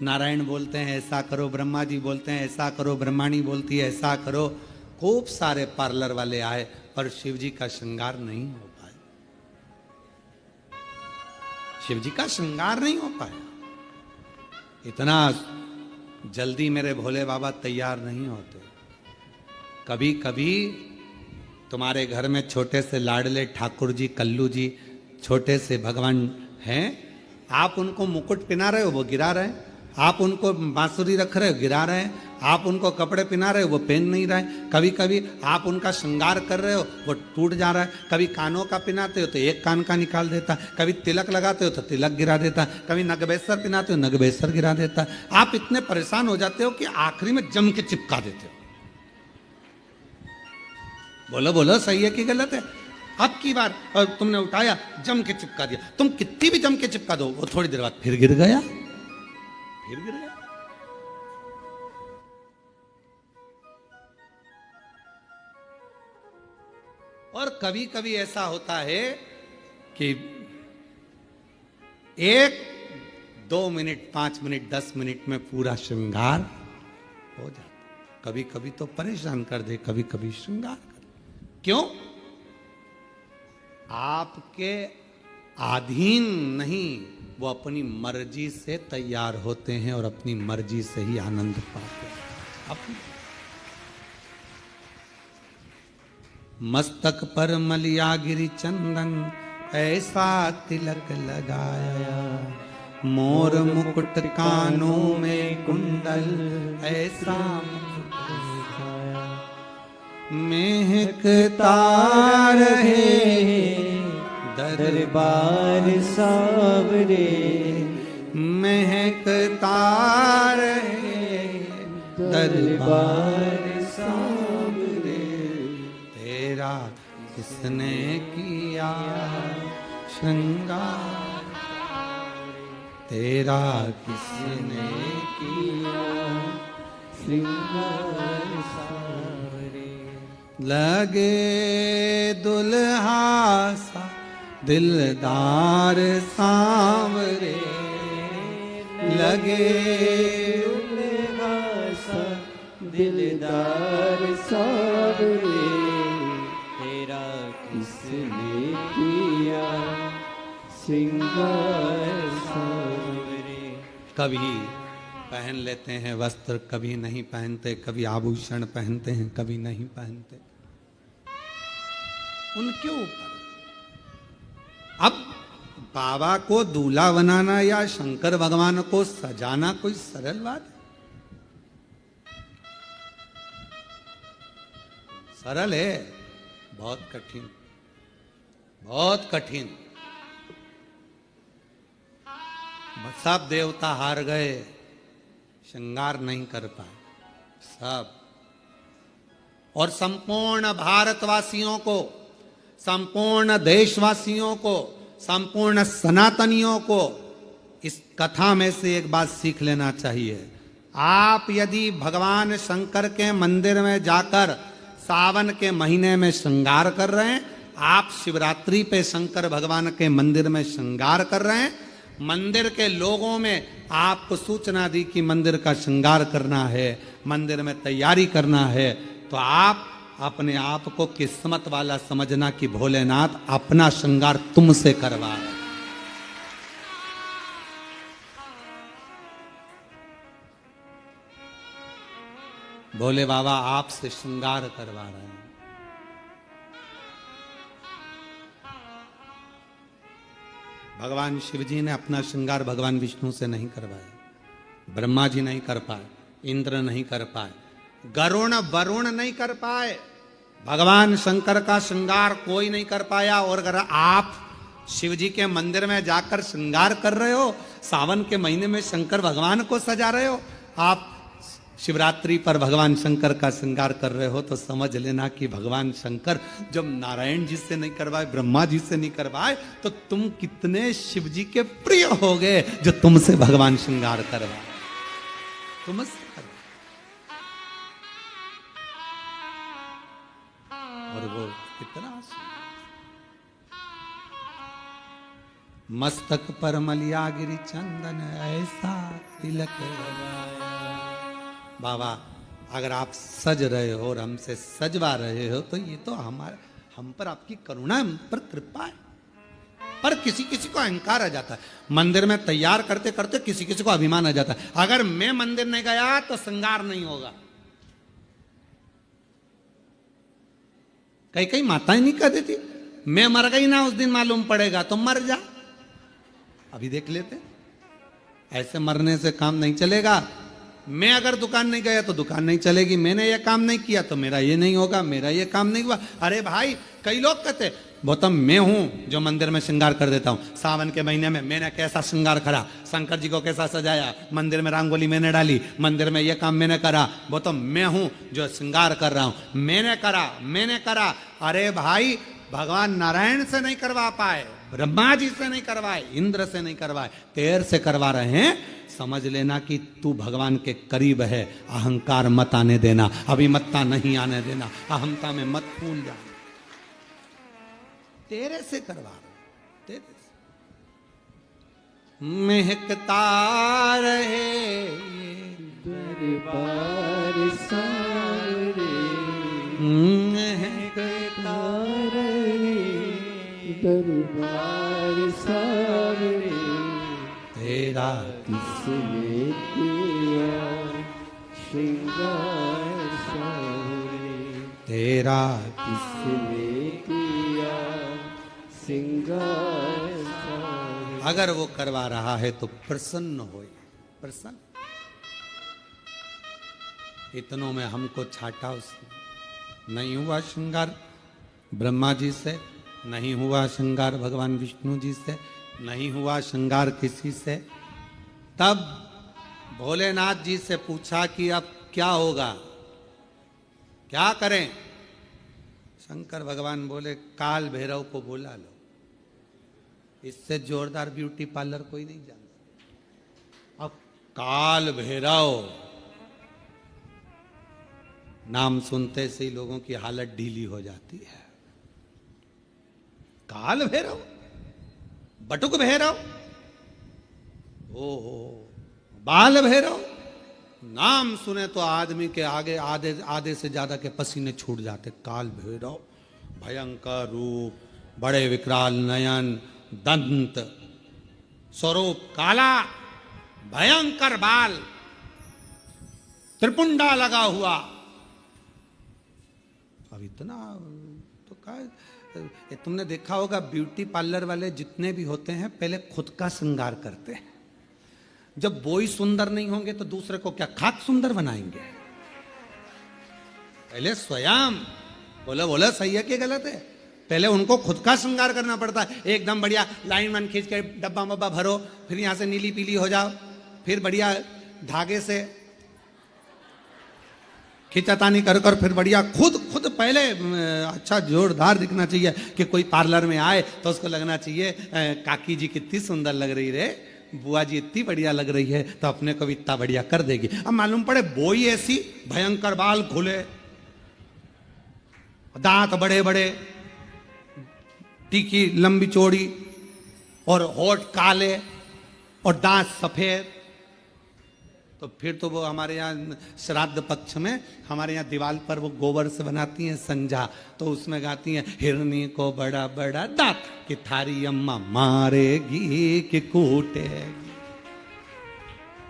नारायण बोलते हैं ऐसा करो, ब्रह्मा जी बोलते हैं ऐसा करो, ब्रह्माणी बोलती है ऐसा करो। खूब सारे पार्लर वाले आए पर शिव जी का श्रृंगार नहीं हो पाया, शिव जी का श्रृंगार नहीं हो पाया। इतना जल्दी मेरे भोले बाबा तैयार नहीं होते। कभी कभी तुम्हारे घर में छोटे से लाडले ठाकुर जी, कल्लू जी, छोटे से भगवान हैं, आप उनको मुकुट पहना रहे हो वो गिरा रहे हैं, आप उनको बांसुरी रख रहे हो गिरा रहे हैं, आप उनको कपड़े पहना रहे हो वो पहन नहीं रहे। कभी कभी आप उनका श्रृंगार कर रहे हो वो टूट जा रहा है। कभी कानों का पहनाते हो तो एक कान का निकाल देता, कभी तिलक लगाते हो तो तिलक गिरा देता, कभी नगबेसर पहनाते हो नगबेसर गिरा देता। आप इतने परेशान हो जाते हो कि आखिरी में जम के चिपका देते हो। बोलो बोलो सही है कि गलत है? अब की बार और तुमने उठाया जम के चिपका दिया, तुम कितनी भी जम के चिपका दो वो थोड़ी देर बाद फिर गिर गया, फिर गिर गया। और कभी कभी ऐसा होता है कि 1-2 मिनट 5 मिनट 10 मिनट में पूरा श्रृंगार हो जाता। कभी कभी तो परेशान कर दे, कभी कभी श्रृंगार कर दे। क्यों? आपके अधीन नहीं, वो अपनी मर्जी से तैयार होते हैं और अपनी मर्जी से ही आनंद पाते हैं। अपनी मस्तक पर मलिया गिरी चंदन ऐसा तिलक लगाया, मोर मुकुट कानों में कुंडल ऐसा लगाया, महकता रहे दरबार सावरे, महकता रहे दरबार सावरे, तेरा किसने किया श्रृंगार, तेरा किसने किया श्रृंगार सावरे। लगे दुल्हा सा दिलदार सांवरे, लगे दुल्हा सा दिलदार सावरे, तेरा किसने किया श्रृंगार सावरे। कभी पहन लेते हैं वस्त्र, कभी नहीं पहनते, कभी आभूषण पहनते हैं, कभी नहीं पहनते, उनके ऊपर। अब बाबा को दूल्हा बनाना या शंकर भगवान को सजाना कोई सरल बात है? सरल है? बहुत कठिन, बहुत कठिन। सब देवता हार गए, श्रृंगार नहीं कर पाए सब। और संपूर्ण भारतवासियों को, संपूर्ण देशवासियों को, संपूर्ण सनातनियों को इस कथा में से एक बात सीख लेना चाहिए। आप यदि भगवान शंकर के मंदिर में जाकर सावन के महीने में श्रृंगार कर रहे हैं, आप शिवरात्रि पे शंकर भगवान के मंदिर में श्रृंगार कर रहे हैं, मंदिर के लोगों में आपको सूचना दी कि मंदिर का श्रृंगार करना है, मंदिर में तैयारी करना है, तो आप अपने आप को किस्मत वाला समझना कि भोलेनाथ अपना श्रृंगार तुमसे करवा रहे हैं। भोले बाबा आपसे श्रृंगार करवा रहे हैं। भगवान शिव जी ने अपना श्रृंगार भगवान विष्णु से नहीं करवाया, ब्रह्मा जी नहीं कर पाए, इंद्र नहीं कर पाए, गरुण वरुण नहीं कर पाए, भगवान शंकर का श्रृंगार कोई नहीं कर पाया। और अगर आप शिव जी के मंदिर में जाकर श्रृंगार कर रहे हो, सावन के महीने में शंकर भगवान को सजा रहे हो, आप शिवरात्रि पर भगवान शंकर का श्रृंगार कर रहे हो, तो समझ लेना कि भगवान शंकर जब नारायण जी से नहीं करवाए, ब्रह्मा जी से नहीं करवाए, तो तुम कितने शिव जी के प्रिय हो गए जो तुमसे भगवान श्रृंगार करवाए, तुमसे करवाए। और वो कितना मस्तक पर मलिया गिरी चंदन ऐसा तिलक लगाया। बाबा अगर आप सज रहे हो और हमसे सजवा रहे हो, तो ये तो हमारे हम पर आपकी करुणा, हम पर कृपा है। पर किसी किसी को अहंकार आ जाता है, मंदिर में तैयार करते करते किसी किसी को अभिमान आ जाता है, अगर मैं मंदिर नहीं गया तो श्रृंगार नहीं होगा। कई कई माताएं नहीं कह देती, मैं मर गई ना उस दिन मालूम पड़ेगा, तो मर जा। अभी देख लेते, ऐसे मरने से काम नहीं चलेगा। मैं अगर दुकान नहीं गया तो दुकान नहीं चलेगी, मैंने ये काम नहीं किया तो मेरा ये नहीं होगा, मेरा ये काम नहीं हुआ। अरे भाई, कई लोग कहते गौतम मैं हूं जो मंदिर में श्रृंगार कर देता हूं, सावन के महीने में मैंने कैसा श्रृंगार करा, शंकर जी को कैसा सजाया, मंदिर में रंगोली मैंने डाली, मंदिर में ये काम मैंने करा, गौतम मैं हूं जो श्रृंगार कर रहा हूं, मैंने करा। अरे भाई, भगवान नारायण से नहीं करवा पाए, ब्रह्मा जी से नहीं करवाए, इंद्र से नहीं करवाए, तेर से करवा रहे हैं। समझ लेना कि तू भगवान के करीब है। अहंकार मत आने देना, अभिमत्ता नहीं आने देना, अहमता में मत फूल जाना। तेरे से करवा रहे, तेरे से महकता रहे दरबार सारे, महकता रहे दरबार सारे, तेरा किसने किया श्रृंगार सारे, तेरा किसने किया श्रृंगार सारे। अगर वो करवा रहा है तो प्रसन्न होए, प्रसन्न। इतनों में हमको छाटा उसने। नहीं हुआ श्रृंगार ब्रह्मा जी से, नहीं हुआ श्रृंगार भगवान विष्णु जी से, नहीं हुआ श्रृंगार किसी से। तब भोलेनाथ जी से पूछा कि अब क्या होगा, क्या करें। शंकर भगवान बोले काल भैरव को बुला लो, इससे जोरदार ब्यूटी पार्लर कोई नहीं जानता। अब काल भैरव नाम सुनते से ही लोगों की हालत ढीली हो जाती है। काल भैरव, बटुक भैरव, ओहो बाल भैरव, नाम सुने तो आदमी के आगे आधे से ज्यादा के पसीने छूट जाते। काल भैरव, भयंकर रूप, बड़े विकराल नयन, दंत, स्वरूप काला, भयंकर बाल, त्रिपुंडा लगा हुआ। अब इतना तो क्या, तुमने देखा होगा ब्यूटी पार्लर वाले जितने भी होते हैं पहले खुद का श्रृंगार करते हैं। जब वो ही सुंदर नहीं होंगे तो दूसरे को क्या खाक सुंदर बनाएंगे। पहले स्वयं, बोला सही है कि गलत है, पहले उनको खुद का श्रृंगार करना पड़ता है। एकदम बढ़िया लाइन वन खींच के डब्बा मब्बा भरो, फिर यहां से नीली पीली हो जाओ, फिर बढ़िया धागे से खिंचातानी कर कर फिर बढ़िया खुद पहले अच्छा जोरदार दिखना चाहिए कि कोई पार्लर में आए तो उसको लगना चाहिए काकी जी कितनी सुंदर लग रही रे, बुआ जी इतनी बढ़िया लग रही है, तो अपने को भी इतना बढ़िया कर देगी। अब मालूम पड़े बोई ऐसी, भयंकर बाल खुले, दांत बड़े बड़े, टीकी लंबी चौड़ी, और होठ काले और दांत सफेद, तो फिर तो वो हमारे यहाँ श्राद्ध पक्ष में हमारे यहाँ दीवार पर वो गोबर से बनाती हैं संजा, तो उसमें गाती हैं हिरनी को बड़ा बड़ा दांत कि थारी अम्मा मारेगी कि कूटेगी,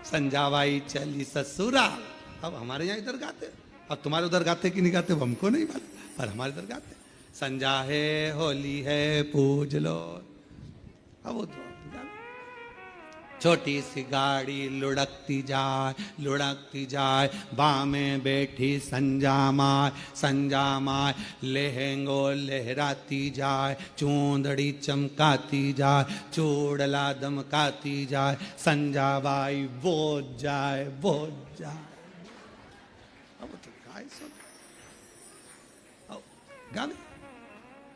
संजावाई चली ससुराल। अब हमारे यहाँ इधर गाते, अब तुम्हारे उधर गाते कि नहीं गाते वो हमको नहीं मालूम, पर हमारे इधर गाते। संजा है होली है पूज लो। अब वो छोटी सी गाड़ी लुढ़कती जाए, बामे बैठी संजा माय लहंगो लहराती जाए, चूंदड़ी चमकाती जाए, चूड़ला दमकाती जाए, संजा बाई बोझ जाए। अब तो गाय सुन, गाने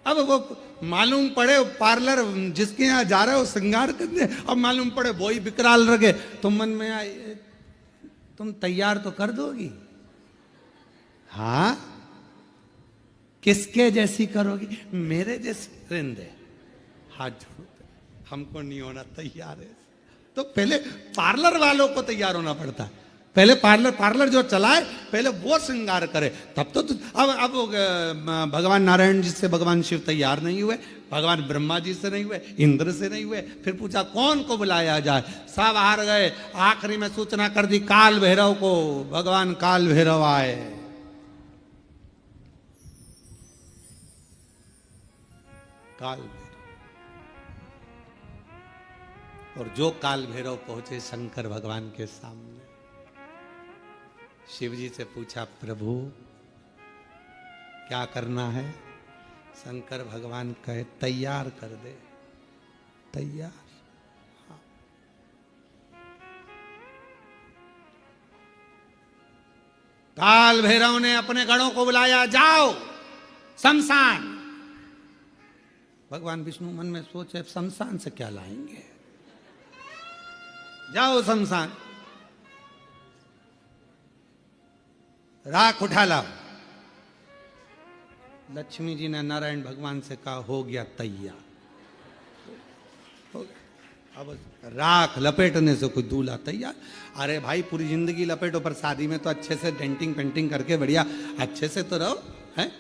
अब वो मालूम पड़े पार्लर जिसके यहाँ जा रहे हो श्रृंगार करने, अब मालूम पड़े वही विकराल रखे, तो मन में आए तुम तैयार तो कर दोगी? हाँ, किसके जैसी करोगी? मेरे जैसी रिंदे हाथ जोड़ते, हमको नहीं होना तैयार है। तो पहले पार्लर वालों को तैयार होना पड़ता है, पहले पार्लर जो चलाए पहले वो श्रृंगार करे, तब तो अब भगवान नारायण जी से भगवान शिव तैयार नहीं हुए, भगवान ब्रह्मा जी से नहीं हुए, इंद्र से नहीं हुए, फिर पूछा कौन को बुलाया जाए, सब हार गए। आखिरी में सूचना कर दी काल भैरव को, भगवान काल भैरव आए। काल भैरव, और जो काल भैरव पहुंचे शंकर भगवान के सामने, शिव जी से पूछा प्रभु क्या करना है? शंकर भगवान कहे तैयार कर दे। तैयार? हाँ। काल भैरव ने अपने गणों को बुलाया, जाओ शमशान। भगवान विष्णु मन में सोचे शमशान से क्या लाएंगे, जाओ शमशान, राख उठा लाओ। लक्ष्मी जी ने नारायण भगवान से कहा हो गया तैयार, हो गया। अब राख लपेटने से कोई दूल्हा तैयार। अरे भाई पूरी जिंदगी लपेटो, पर शादी में तो अच्छे से डेंटिंग पेंटिंग करके बढ़िया अच्छे से तो रहो, है?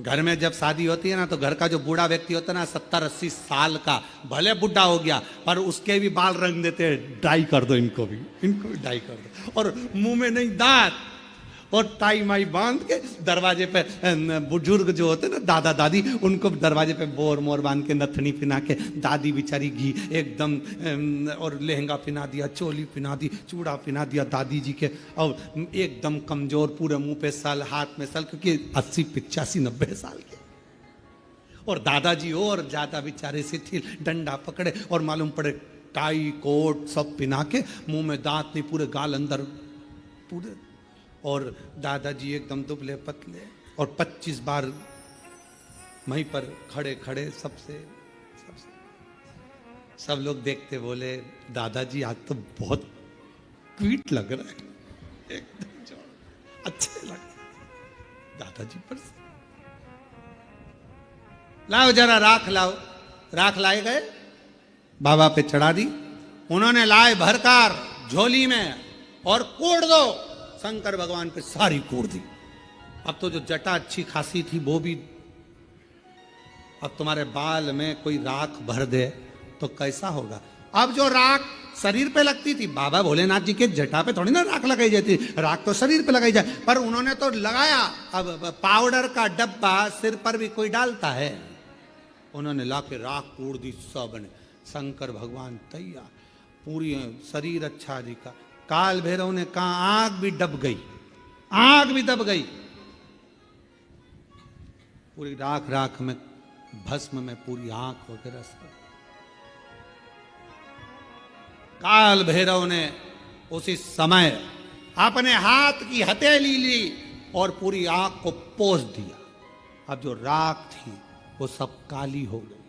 घर में जब शादी होती है ना, तो घर का जो बूढ़ा व्यक्ति होता है ना 70-80 साल का, भले बुढ़ा हो गया पर उसके भी बाल रंग देते हैं, डाई कर दो इनको भी डाई कर दो, और मुंह में नहीं दांत, और टाई माई बांध के दरवाजे पे बुजुर्ग जो होते ना दादा दादी, उनको दरवाजे पे बोर मोर बांध के नथनी पिना के, दादी बेचारी घी एकदम, और लहंगा पिना दिया, चोली पिना दी, चूड़ा पिना दिया दादी जी के, और एकदम कमजोर, पूरे मुंह पे सल, हाथ में सल, क्योंकि 80 85 90 साल के, और दादाजी और ज्यादा बेचारे शिथिल, डंडा पकड़े, और मालूम पड़े टाई कोट सब पिना के, मुंह में दांत नहीं, पूरे गाल अंदर पूरे, और दादाजी एकदम दुबले पतले, और 25 बार वहीं पर खड़े खड़े सबसे सब लोग देखते बोले दादाजी आज तो बहुत क्वीट लग रहा है, एकदम जो अच्छे लग रहे दादाजी पर से। लाओ जरा राख लाओ, राख लाए गए, बाबा पे चढ़ा दी, उन्होंने लाए भरकार झोली में, और कोड़ दो, शंकर भगवान पे सारी कोड़ दी। अब तो जो जटा अच्छी खासी थी वो भी, अब तुम्हारे बाल में कोई राख भर दे तो कैसा होगा? अब जो राख शरीर पे लगती थी, बाबा भोलेनाथ जी के जटा पे थोड़ी ना राख लगाई जाती, राख तो शरीर पे लगाई जाए, पर उन्होंने तो लगाया। अब पाउडर का डब्बा सिर पर भी कोई डालता है, उन्होंने लाके राख कोड़ दी सब ने, शंकर भगवान तैयार, पूरी शरीर अच्छा दिखा। काल भैरव ने कहा आग भी दब गई, आग भी दब गई, पूरी राख राख में, भस्म में पूरी आंख वगैरह सब। काल भैरव ने उसी समय अपने हाथ की हथेली ली और पूरी आंख को पोंछ दिया। अब जो राख थी वो सब काली हो गई।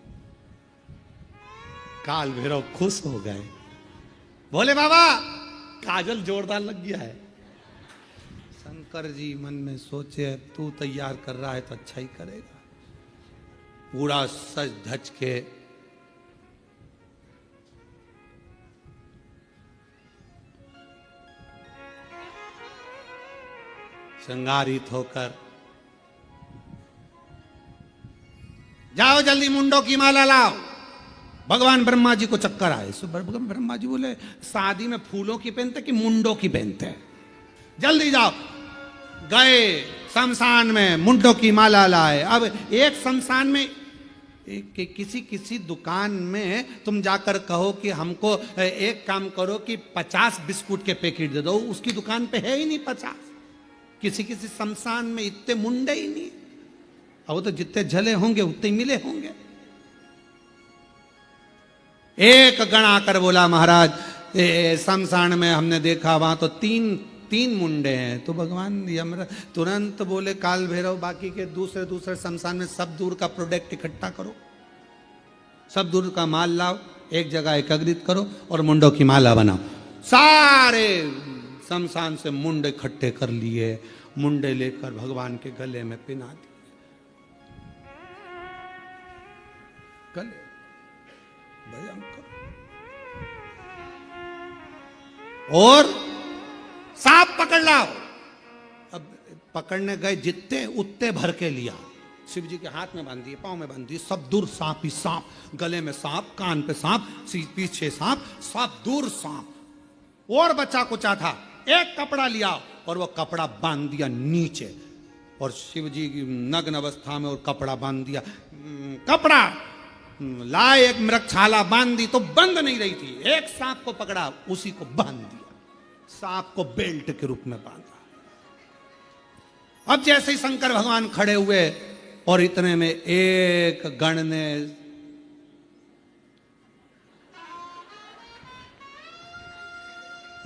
काल भैरव खुश हो गए, बोले बाबा काजल जोरदार लग गया है। शंकर जी मन में सोचे तू तैयार कर रहा है तो अच्छा ही करेगा। पूरा सज धज के श्रृंगारित होकर, जाओ जल्दी मुंडों की माला लाओ। भगवान ब्रह्मा जी को चक्कर आए, सो भगवान ब्रह्मा जी बोले शादी में फूलों की पहनते कि मुंडों की पहनते हैं, जल्दी जाओ। गए शमशान में, मुंडों की माला लाए। अब एक शमशान में कि किसी किसी दुकान में तुम जाकर कहो कि हमको एक काम करो कि 50 बिस्कुट के पैकेट दे दो, उसकी दुकान पे है ही नहीं 50। किसी किसी शमशान में इतने मुंडे ही नहीं, अब वो तो जितने झले होंगे उतने ही मिले होंगे। एक गण आकर बोला महाराज शमशान में हमने देखा वहां तो तीन मुंडे हैं। तो भगवान यमराज तुरंत बोले काल भैरव बाकी के दूसरे दूसरे शमशान में सब दूर का प्रोडक्ट इकट्ठा करो, सब दूर का माल लाओ, एक जगह एकत्रित करो और मुंडों की माला बनाओ। सारे शमशान से मुंडे इकट्ठे कर लिए, मुंडे लेकर भगवान के गले में पिना दिए। गले भयंकर। और सांप पकड़ लाओ। अब पकड़ने गए, जितने उतने भर के लिया। शिव जी के हाथ में बांध दिए, पांव में बांध दिए, सब दूर सांप ही सांप, गले में सांप, कान पे सांप, पीछे सांप, सब दूर सांप। और बच्चा कुचा था, एक कपड़ा लिया और वो कपड़ा बांध दिया नीचे, और शिव जी की नग्न अवस्था में और कपड़ा बांध दिया। कपड़ा लाए, एक मृगछाला बांध दी तो बंद नहीं रही थी, एक सांप को पकड़ा, उसी को बांध दिया, सांप को बेल्ट के रूप में बांधा। अब जैसे ही शंकर भगवान खड़े हुए और इतने में एक गण ने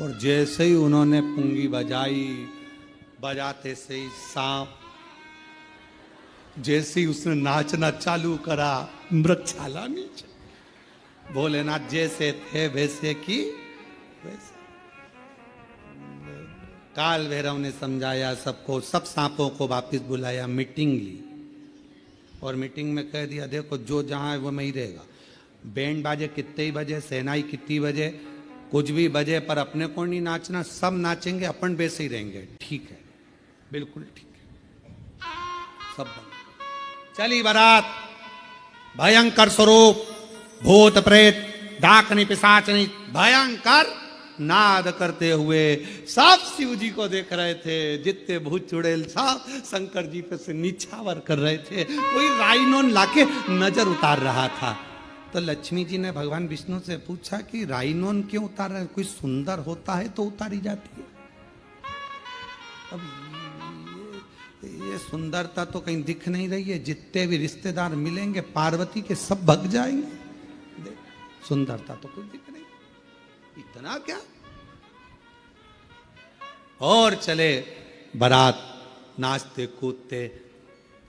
और जैसे ही उन्होंने पुंगी बजाई, बजाते से ही सांप, जैसे ही उसने नाचना चालू करा, मृगछाला नीचे। भोलेनाथ जैसे थे वैसे की वैसे। काल भैरव ने समझाया सबको, सब सांपों को वापस बुलाया, मीटिंग ली और मीटिंग में कह दिया देखो जो जहां है वो में ही रहेगा। बैंड बाजे कितने ही बजे, सहनाई कितनी बजे, कुछ भी बजे, पर अपने को नहीं नाचना, सब नाचेंगे, अपन वैसे ही रहेंगे। ठीक है, बिल्कुल ठीक है। सब बंद। चली बारात, भयंकर स्वरूप, भूत प्रेत, डाकनी पिशाचनी, भयंकर नाद करते हुए सब शिव जी को देख रहे थे। जितने भूत चुड़ैल सब शंकर जी पे से निछावर कर रहे थे। कोई राइनोन लाके नजर उतार रहा था। तो लक्ष्मी जी ने भगवान विष्णु से पूछा कि राइनोन क्यों उतार रहे हैं? कोई सुंदर होता है तो उतारी जाती है। अब ये सुंदरता तो कहीं दिख नहीं रही है। जितने भी रिश्तेदार मिलेंगे पार्वती के सब भग जाएंगे। सुंदरता तो कुछ दिख नहीं, इतना क्या। और चले बारात, नाचते कूदते।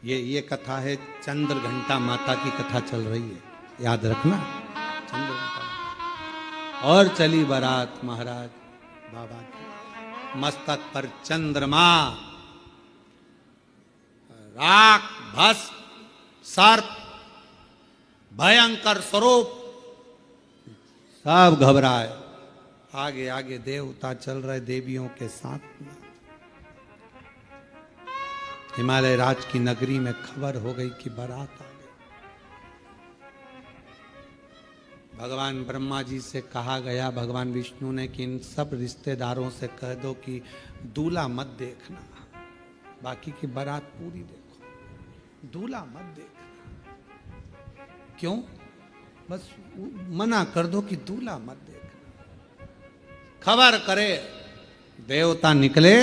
ये कथा है, चंद्र घंटा माता की कथा चल रही है, याद रखना, चंद्र घंटा। और चली बारात महाराज बाबा की, मस्तक पर चंद्रमा, राख, भस्म, सर्प, भयंकर स्वरूप, सब घबराए। आगे आगे देवता चल रहे देवियों के साथ में। हिमालय राज की नगरी में खबर हो गई कि बारात आ गई। भगवान ब्रह्मा जी से कहा गया, भगवान विष्णु ने, कि इन सब रिश्तेदारों से कह दो कि दूल्हा मत देखना, बाकी की बारात पूरी देखो, दूल्हा मत देखना। क्यों? बस मना कर दो कि दूल्हा मत देखना। खबर करे, देवता निकले।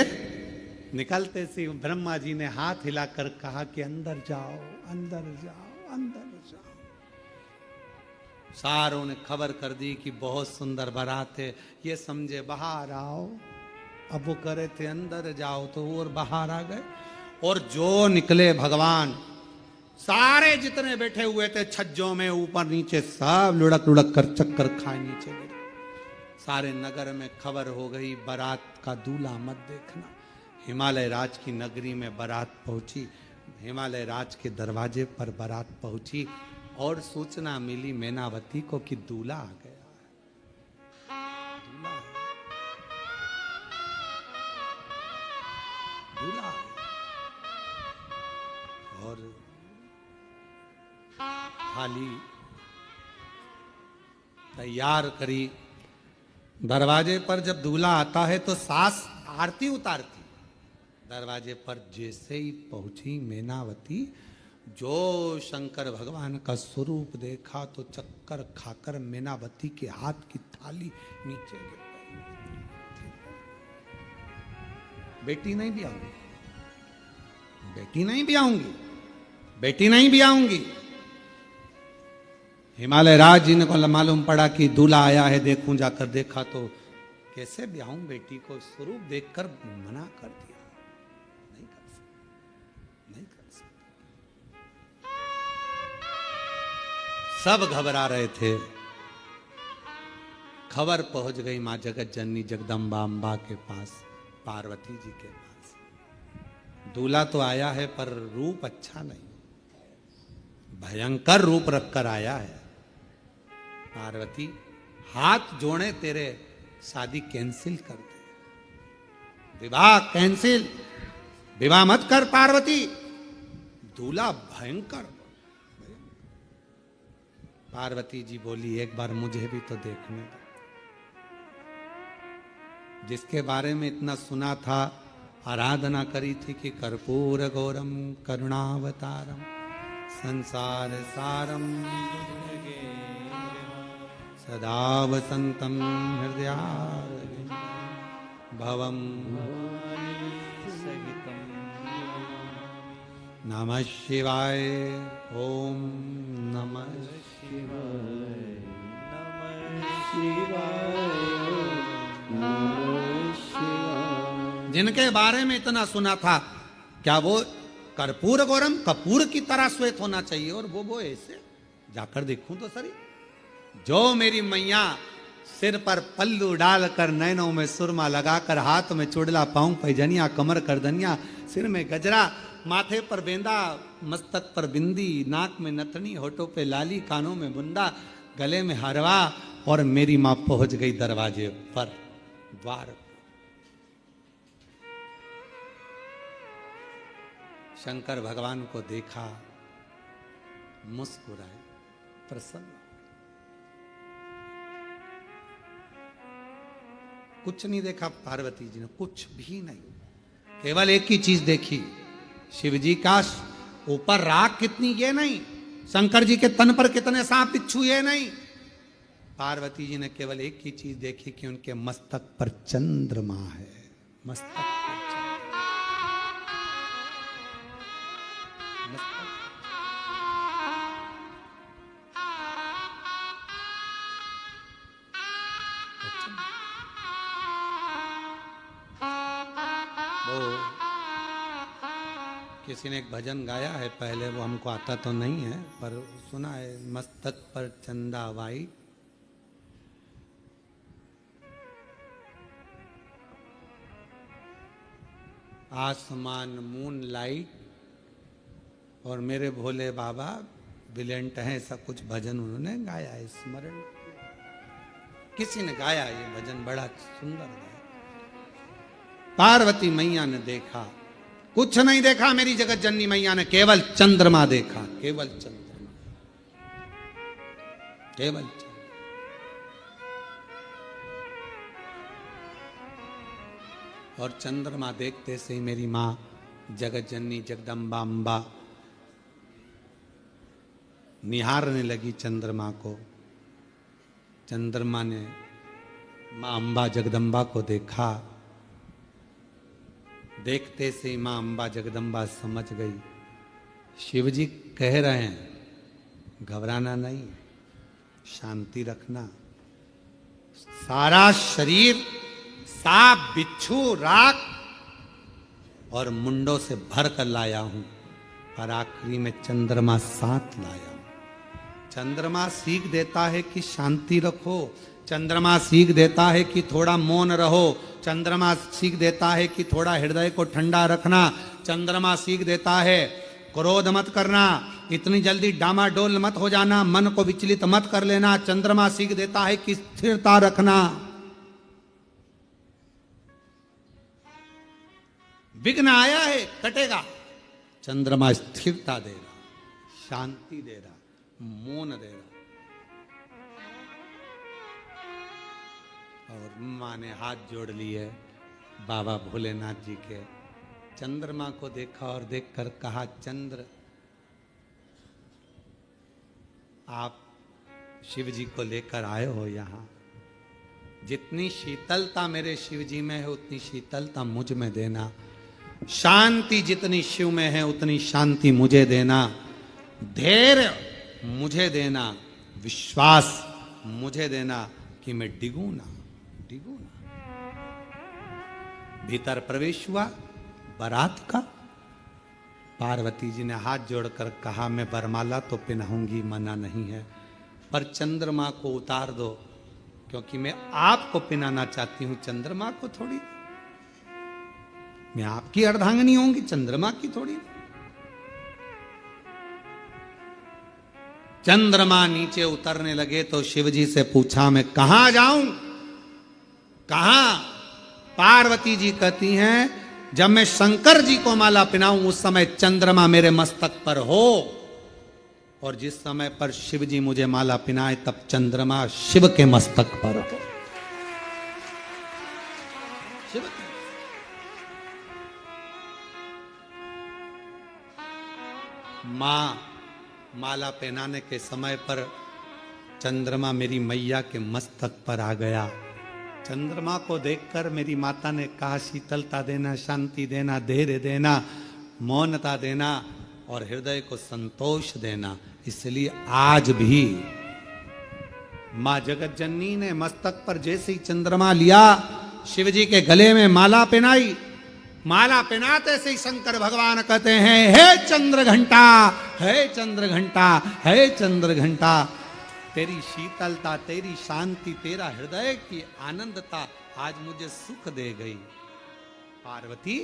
निकलते सी ब्रह्मा जी ने हाथ हिलाकर कहा कि अंदर जाओ, अंदर जाओ, अंदर जाओ। सारों ने खबर कर दी कि बहुत सुंदर बारात है, ये समझे बाहर आओ। अब वो करे थे अंदर जाओ तो और बाहर आ गए। और जो निकले भगवान, सारे जितने बैठे हुए थे छज्जों में ऊपर नीचे, सब लुढ़क लुढ़क कर चक्कर खाए नीचे गिरे। सारे नगर में खबर हो गई, बारात का दूल्हा मत देखना। हिमालय राज की नगरी में बारात पहुंची। हिमालय राज के दरवाजे पर बारात पहुंची और सूचना मिली मैनावती को कि दूल्हा आ गया। दूल्हा दूल्हा और थाली तैयार करी। दरवाजे पर जब दूल्हा आता है तो सास आरती उतारती। दरवाजे पर जैसे ही पहुंची मैनावती, जो शंकर भगवान का स्वरूप देखा तो चक्कर खाकर मीनावती के हाथ की थाली नीचे गिर गई। बेटी नहीं भी आऊंगी, बेटी नहीं भी आऊंगी, बेटी नहीं भी आऊंगी। हिमालय राज जी ने को मालूम पड़ा कि दूल्हा आया है, देखूं, जाकर देखा तो कैसे ब्याहूं बेटी को, स्वरूप देखकर मना कर दिया, नहीं कर सकता, नहीं कर सकता। सब घबरा रहे थे। खबर पहुंच गई मां जगत जननी जगदम्बा अम्बा के पास, पार्वती जी के पास। दूल्हा तो आया है पर रूप अच्छा नहीं, भयंकर रूप रखकर आया है। पार्वती हाथ जोड़े तेरे शादी कैंसिल कर दे, विवाह कैंसिल, विवाह मत कर पार्वती, दूल्हा भयंकर। पार्वती जी बोली एक बार मुझे भी तो देखने दो। जिसके बारे में इतना सुना था, आराधना करी थी कि कर्पूर गौरम करुणावतारम संसार सारम सदा वसंतम हृदय भवम नमः शिवाय। ओम नमः शिवाय, नमः शिवाय, नमः शिवाय। जिनके बारे में इतना सुना था, क्या वो कर्पूर गौरम, कपूर की तरह श्वेत होना चाहिए, और वो ऐसे, जाकर देखूं तो सही। जो मेरी मैया सिर पर पल्लू डालकर, नैनों में सुरमा लगाकर, हाथ में चुड़ला, पांव पैजनिया, कमर करदनिया, सिर में गजरा, माथे पर बेंदा, मस्तक पर बिंदी, नाक में नथनी, होठों पे लाली, कानों में बुंदा, गले में हरवा, और मेरी मां पहुंच गई दरवाजे पर, द्वार पर। शंकर भगवान को देखा, मुस्कुराए, प्रसन्न। कुछ नहीं देखा पार्वती जी ने, कुछ भी नहीं, केवल एक ही चीज देखी, शिव जी का ऊपर राख कितनी ये नहीं, शंकर जी के तन पर कितने सांप बिच्छू ये नहीं। पार्वती जी ने केवल एक ही चीज देखी कि उनके मस्तक पर चंद्रमा है, मस्तक पर चंद्रमा। वो किसी ने एक भजन गाया है पहले, वो हमको आता तो नहीं है पर सुना है, मस्तक पर चंदा वाई, आसमान मून लाइट, और मेरे भोले बाबा ब्रिलियंट हैं, ऐसा कुछ भजन उन्होंने गाया है, स्मरण किसी ने गाया ये भजन, बड़ा सुंदर है। पार्वती मैया ने देखा, कुछ नहीं देखा मेरी जगत जननी मैया ने, केवल चंद्रमा देखा, केवल चंद्रमा, केवल चंद्रमा। और चंद्रमा देखते से ही मेरी मां जगत जननी जगदम्बा अम्बा निहारने लगी चंद्रमा को। चंद्रमा ने मां अम्बा जगदम्बा को देखा, देखते से मां अम्बा जगदम्बा समझ गई, शिवजी कह रहे हैं घबराना नहीं, शांति रखना, सारा शरीर सांप बिच्छू राख और मुंडों से भर कर लाया हूं, पर आखिरी में चंद्रमा साथ लाया हूं। चंद्रमा सीख देता है कि शांति रखो, चंद्रमा सीख देता है कि थोड़ा मौन रहो, चंद्रमा सीख देता है कि थोड़ा हृदय को ठंडा रखना, चंद्रमा सीख देता है क्रोध मत करना, इतनी जल्दी डामाडोल मत हो जाना, मन को विचलित मत कर लेना, चंद्रमा सीख देता है कि स्थिरता रखना। विघ्न आया है कटेगा, चंद्रमा स्थिरता दे रहा, शांति दे रहा, मौन दे रहा। और माँ ने हाथ जोड़ लिए बाबा भोलेनाथ जी के, चंद्रमा को देखा और देखकर कहा, चंद्र आप शिव जी को लेकर आए हो यहाँ। जितनी शीतलता मेरे शिव जी में है उतनी शीतलता मुझ में देना। शांति जितनी शिव में है उतनी शांति मुझे देना। धैर्य मुझे देना, विश्वास मुझे देना कि मैं डिगू ना। भीतर प्रवेश हुआ बारात का। पार्वती जी ने हाथ जोड़कर कहा, मैं वरमाला तो पहनाऊंगी, मना नहीं है, पर चंद्रमा को उतार दो, क्योंकि मैं आपको पहनाना चाहती हूं, चंद्रमा को थोड़ी। मैं आपकी अर्धांगिनी होंगी, चंद्रमा की थोड़ी। चंद्रमा नीचे उतरने लगे तो शिवजी से पूछा, मैं कहां जाऊं, कहां? पार्वती जी कहती हैं, जब मैं शंकर जी को माला पहनाऊं उस समय चंद्रमा मेरे मस्तक पर हो, और जिस समय पर शिव जी मुझे माला पहनाए तब चंद्रमा शिव के मस्तक पर हो। शिव मां माला पहनाने के समय पर चंद्रमा मेरी मैया के मस्तक पर आ गया। चंद्रमा को देखकर मेरी माता ने कहा, शीतलता देना, शांति देना, धैर्य देना, मौनता देना और हृदय को संतोष देना। इसलिए आज भी मां जगत जननी ने मस्तक पर जैसे ही चंद्रमा लिया, शिवजी के गले में माला पहनाई। माला पहनाते से ही शंकर भगवान कहते हैं, हे चंद्र घंटा, हे चंद्र घंटा, हे चंद्र घंटा, तेरी शीतलता, तेरी शांति, तेरा हृदय की आनंदता आज मुझे सुख दे गई। पार्वती,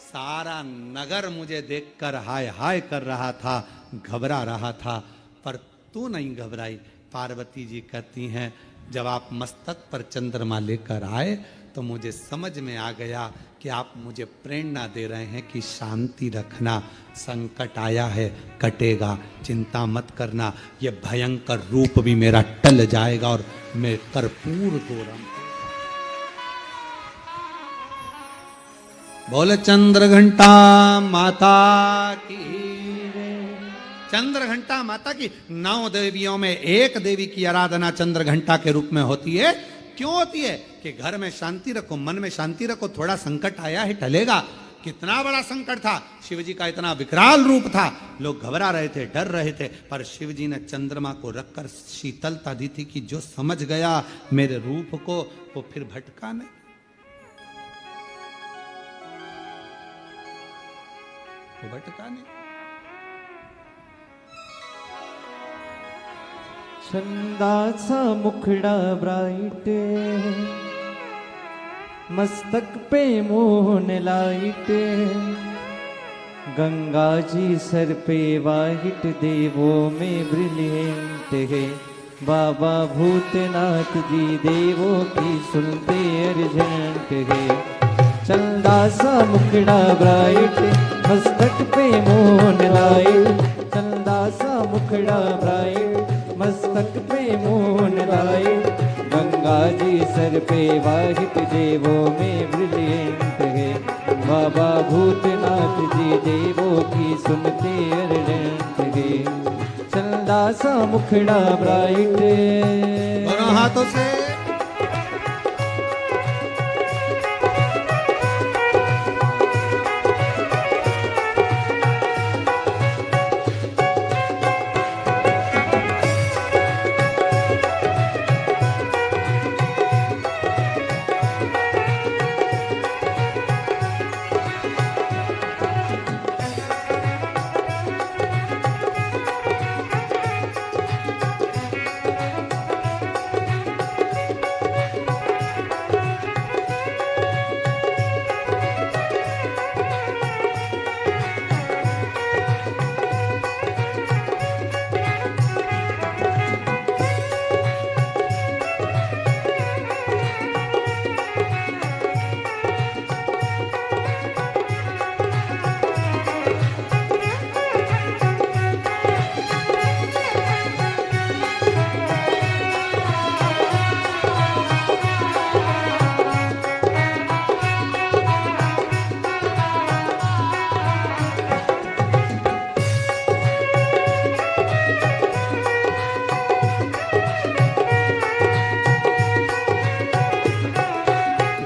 सारा नगर मुझे देखकर हाय हाय कर रहा था, घबरा रहा था, पर तू नहीं घबराई। पार्वती जी कहती हैं, जब आप मस्तक पर चंद्रमा लेकर आए तो मुझे समझ में आ गया कि आप मुझे प्रेरणा दे रहे हैं कि शांति रखना, संकट आया है, कटेगा, चिंता मत करना, ये भयंकर रूप भी मेरा टल जाएगा और मैं कर्पूर गौरम। बोले चंद्र घंटा माता की। चंद्र घंटा माता की। 9 देवियों में एक देवी की आराधना चंद्र घंटा के रूप में होती है। क्यों होती है? कि घर में शांति रखो, मन में शांति रखो, थोड़ा संकट आया है, टलेगा। कितना बड़ा संकट था, शिवजी का इतना विकराल रूप था, लोग घबरा रहे थे, डर रहे थे, पर शिवजी ने चंद्रमा को रखकर शीतलता दी थी कि जो समझ गया मेरे रूप को वो फिर भटका नहीं। वो भटका नहीं। चंदाचा मुखड़ा ब्राइट, मस्तक पे मोहन लाइट, गंगा जी सर पे वाहिट, देवों में ब्रिलियंट है, बाबा भूतनाथ जी देवों की सुनते अर्जेंट है। चंदा सा मुखड़ा ब्राइट, मस्तक पे मोहन लाइट, चंदा सा मुखड़ा ब्राइट, मस्तक पे मोहन लाइट, गंगा जी सर पे वाहित, देवों में ब्रिलियंट है, बाबा भूतनाथ जी देवों की सुनते अर्जेंट है। चंदा सा मुखड़ा ब्राइट। दोनों हाथों से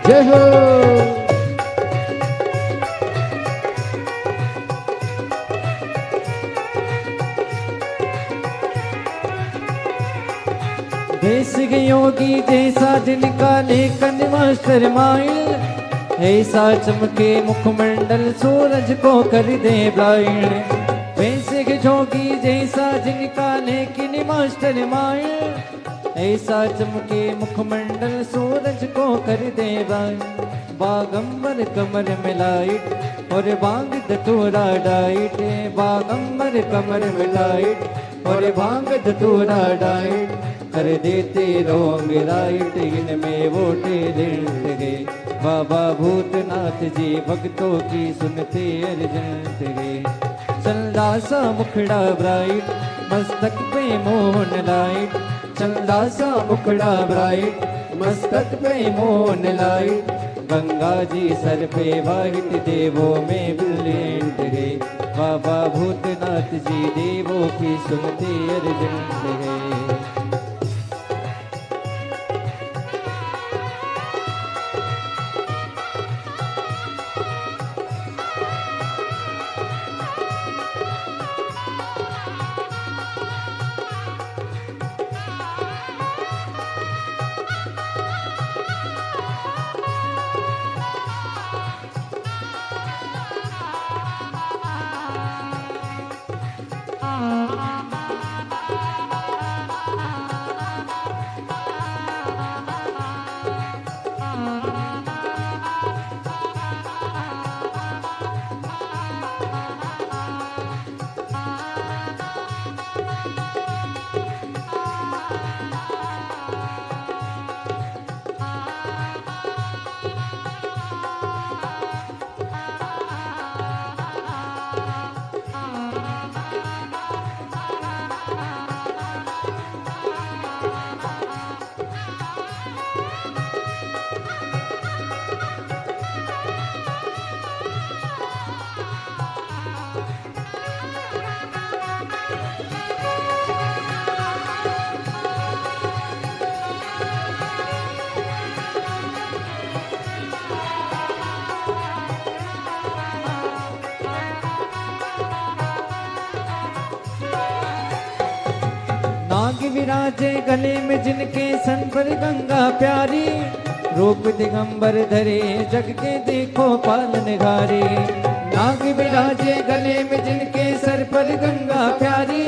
जय हो। देश के योगी जैसा जिनका लेखन मास्टर माइल, ऐसा चमके मुखमंडल सूरज को कर दे ब्लाइंड। देश के जोगी जैसा जिनका लेकिन मास्टर माइल, ऐसा चमके मुखमंडल सूरज को कर दे ब्लाइंड। बागंबर कमर में लाइट और बांग धतूरा डाइट, बागंबर कमर में लाइट और बांग धतूरा डाइट, कर देते रोंग राइट इनमें वो टेलेंट गए। बाबा भूतनाथ जी भक्तों की सुनते अर्जंत गए। चंदा सा मुखड़ा ब्राइट मस्तक पे मोहन लाइट, चंदा सा मुखड़ा ब्राइट मस्तक पे मोहन लाइट। गंगा जी सर पे वाइट देवों में ब्रिलियंट गए। बाबा भूतनाथ जी देवों की सुनते अर्जंत गए। नाग विराजे गले में जिनके सन पर गंगा प्यारी, रूप दिगंबर धरे जग के देखो पालनहारी। नाग विराजे गले में जिनके सर पर गंगा प्यारी,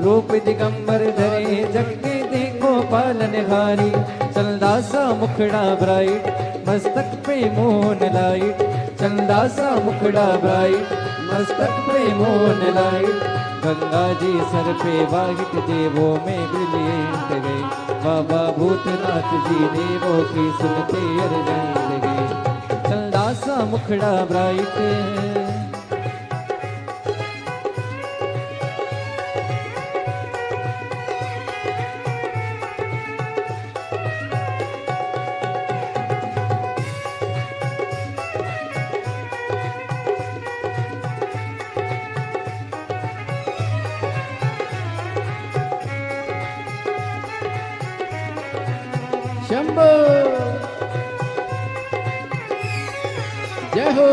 रूप दिगंबर धरे जग के देखो पालनहारी। चंदा सा मुखड़ा ब्राइट मस्तक पे मोहन लाइट, चंदा सा मुखड़ा ब्राइट मस्तक पे मोहन लाइट। गंगा जी सर पे वाहिट देवों में ब्रिलियंट गए। बाबा भूतनाथ जी देवों की सुनते अर्जंत गए। चंदा सा मुखड़ा ब्राइट शंभो जय हो।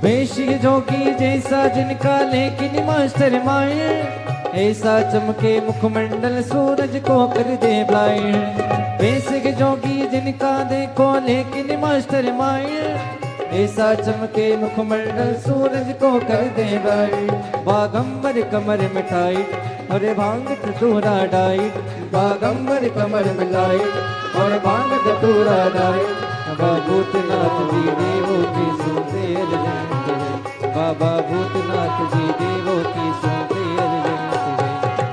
वेश जोगी जैसा जिनका लेकिन मास्टर माइंड, ऐसा चमके मुखमंडल सूरज को कर दे ब्लाइंड। वेश जोगी जिनका देखो लेकिन मास्टर माइंड, ऐसा चमके मुखमंडल सूरज को कर दे ब्लाइंड। बागंबर कमर में टाइट और भांग धतूरा डाइट, बागंबर कमर में टाइट और भांग धतूरा डाइट। बाबा भूतनाथ जी देवों की सुनते अर्जंत है। बाबा भूतनाथ जी देवों की सुनते अर्जंत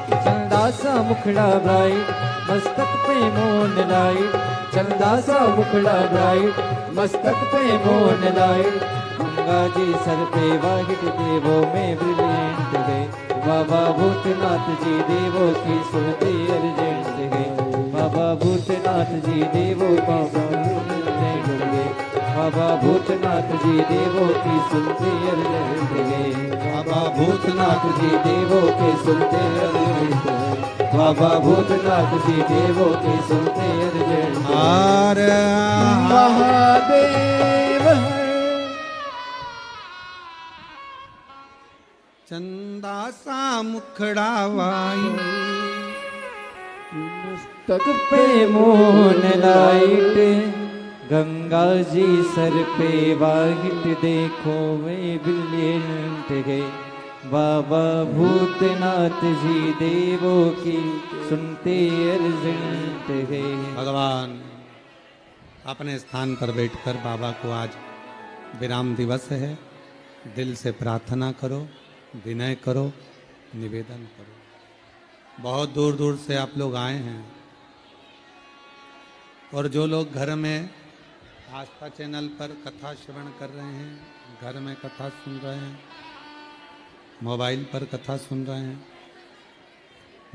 है। चंदा सा मुखड़ा ब्राइट मस्तक पे मोहन लाइट, चंदा सा मुखड़ा ब्राइट मस्तक पे मोहन लाइट। गंगा जी सर पे वाहिट देवों में ब्रिलियंट है। बाबा भूतनाथ जी देवों की सुनते अर्जेंट है। बाबा भूतनाथ जी देवों की सुनते अर्जेंट है। बाबा भूतनाथ जी देवों की सुनते अर्जेंट है। बाबा भूतनाथ जी देवों के सुनते अर्जेंट है। बाबा भूतनाथ जी देवों की सुनते अर्जेंट है। हर महादेव चंदा सा मुखड़ा वाई, तक पे moon light, Ganga ji sir पे वाहिट देखो वे ब्रिलियंट है। बाबा भूतनाथ जी देवों की सुनते अर्जेंट है। भगवान अपने स्थान पर बैठकर बाबा को आज विराम दिवस है, दिल से प्रार्थना करो, विनय करो, निवेदन करो। बहुत दूर दूर से आप लोग आए हैं और जो लोग घर में आस्था चैनल पर कथा श्रवण कर रहे हैं, घर में कथा सुन रहे हैं, मोबाइल पर कथा सुन रहे हैं,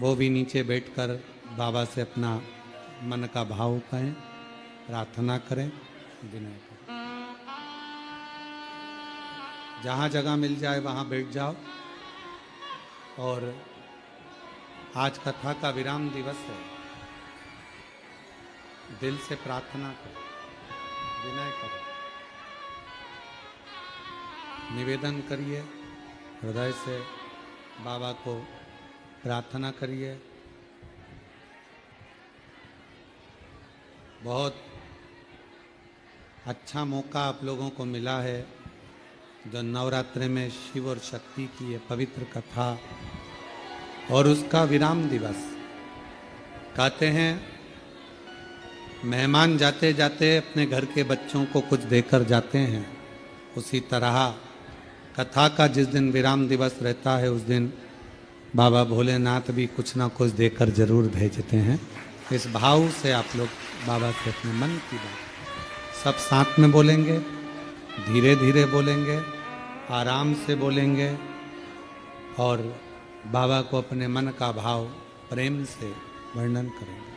वो भी नीचे बैठकर बाबा से अपना मन का भाव कहें, प्रार्थना करें, विनय करें। जहाँ जगह मिल जाए वहाँ बैठ जाओ। और आज कथा का विराम दिवस है, दिल से प्रार्थना करो, विनय करो, निवेदन करिए, हृदय से बाबा को प्रार्थना करिए। बहुत अच्छा मौका आप लोगों को मिला है, जो नवरात्रि में शिव और शक्ति की ये पवित्र कथा और उसका विराम दिवस। कहते हैं मेहमान जाते जाते अपने घर के बच्चों को कुछ देकर जाते हैं, उसी तरह कथा का जिस दिन विराम दिवस रहता है उस दिन बाबा भोलेनाथ भी कुछ ना कुछ देकर जरूर भेजते हैं। इस भाव से आप लोग बाबा से अपने मन की बात सब साथ में बोलेंगे, धीरे धीरे बोलेंगे, आराम से बोलेंगे और बाबा को अपने मन का भाव प्रेम से वर्णन करेंगे।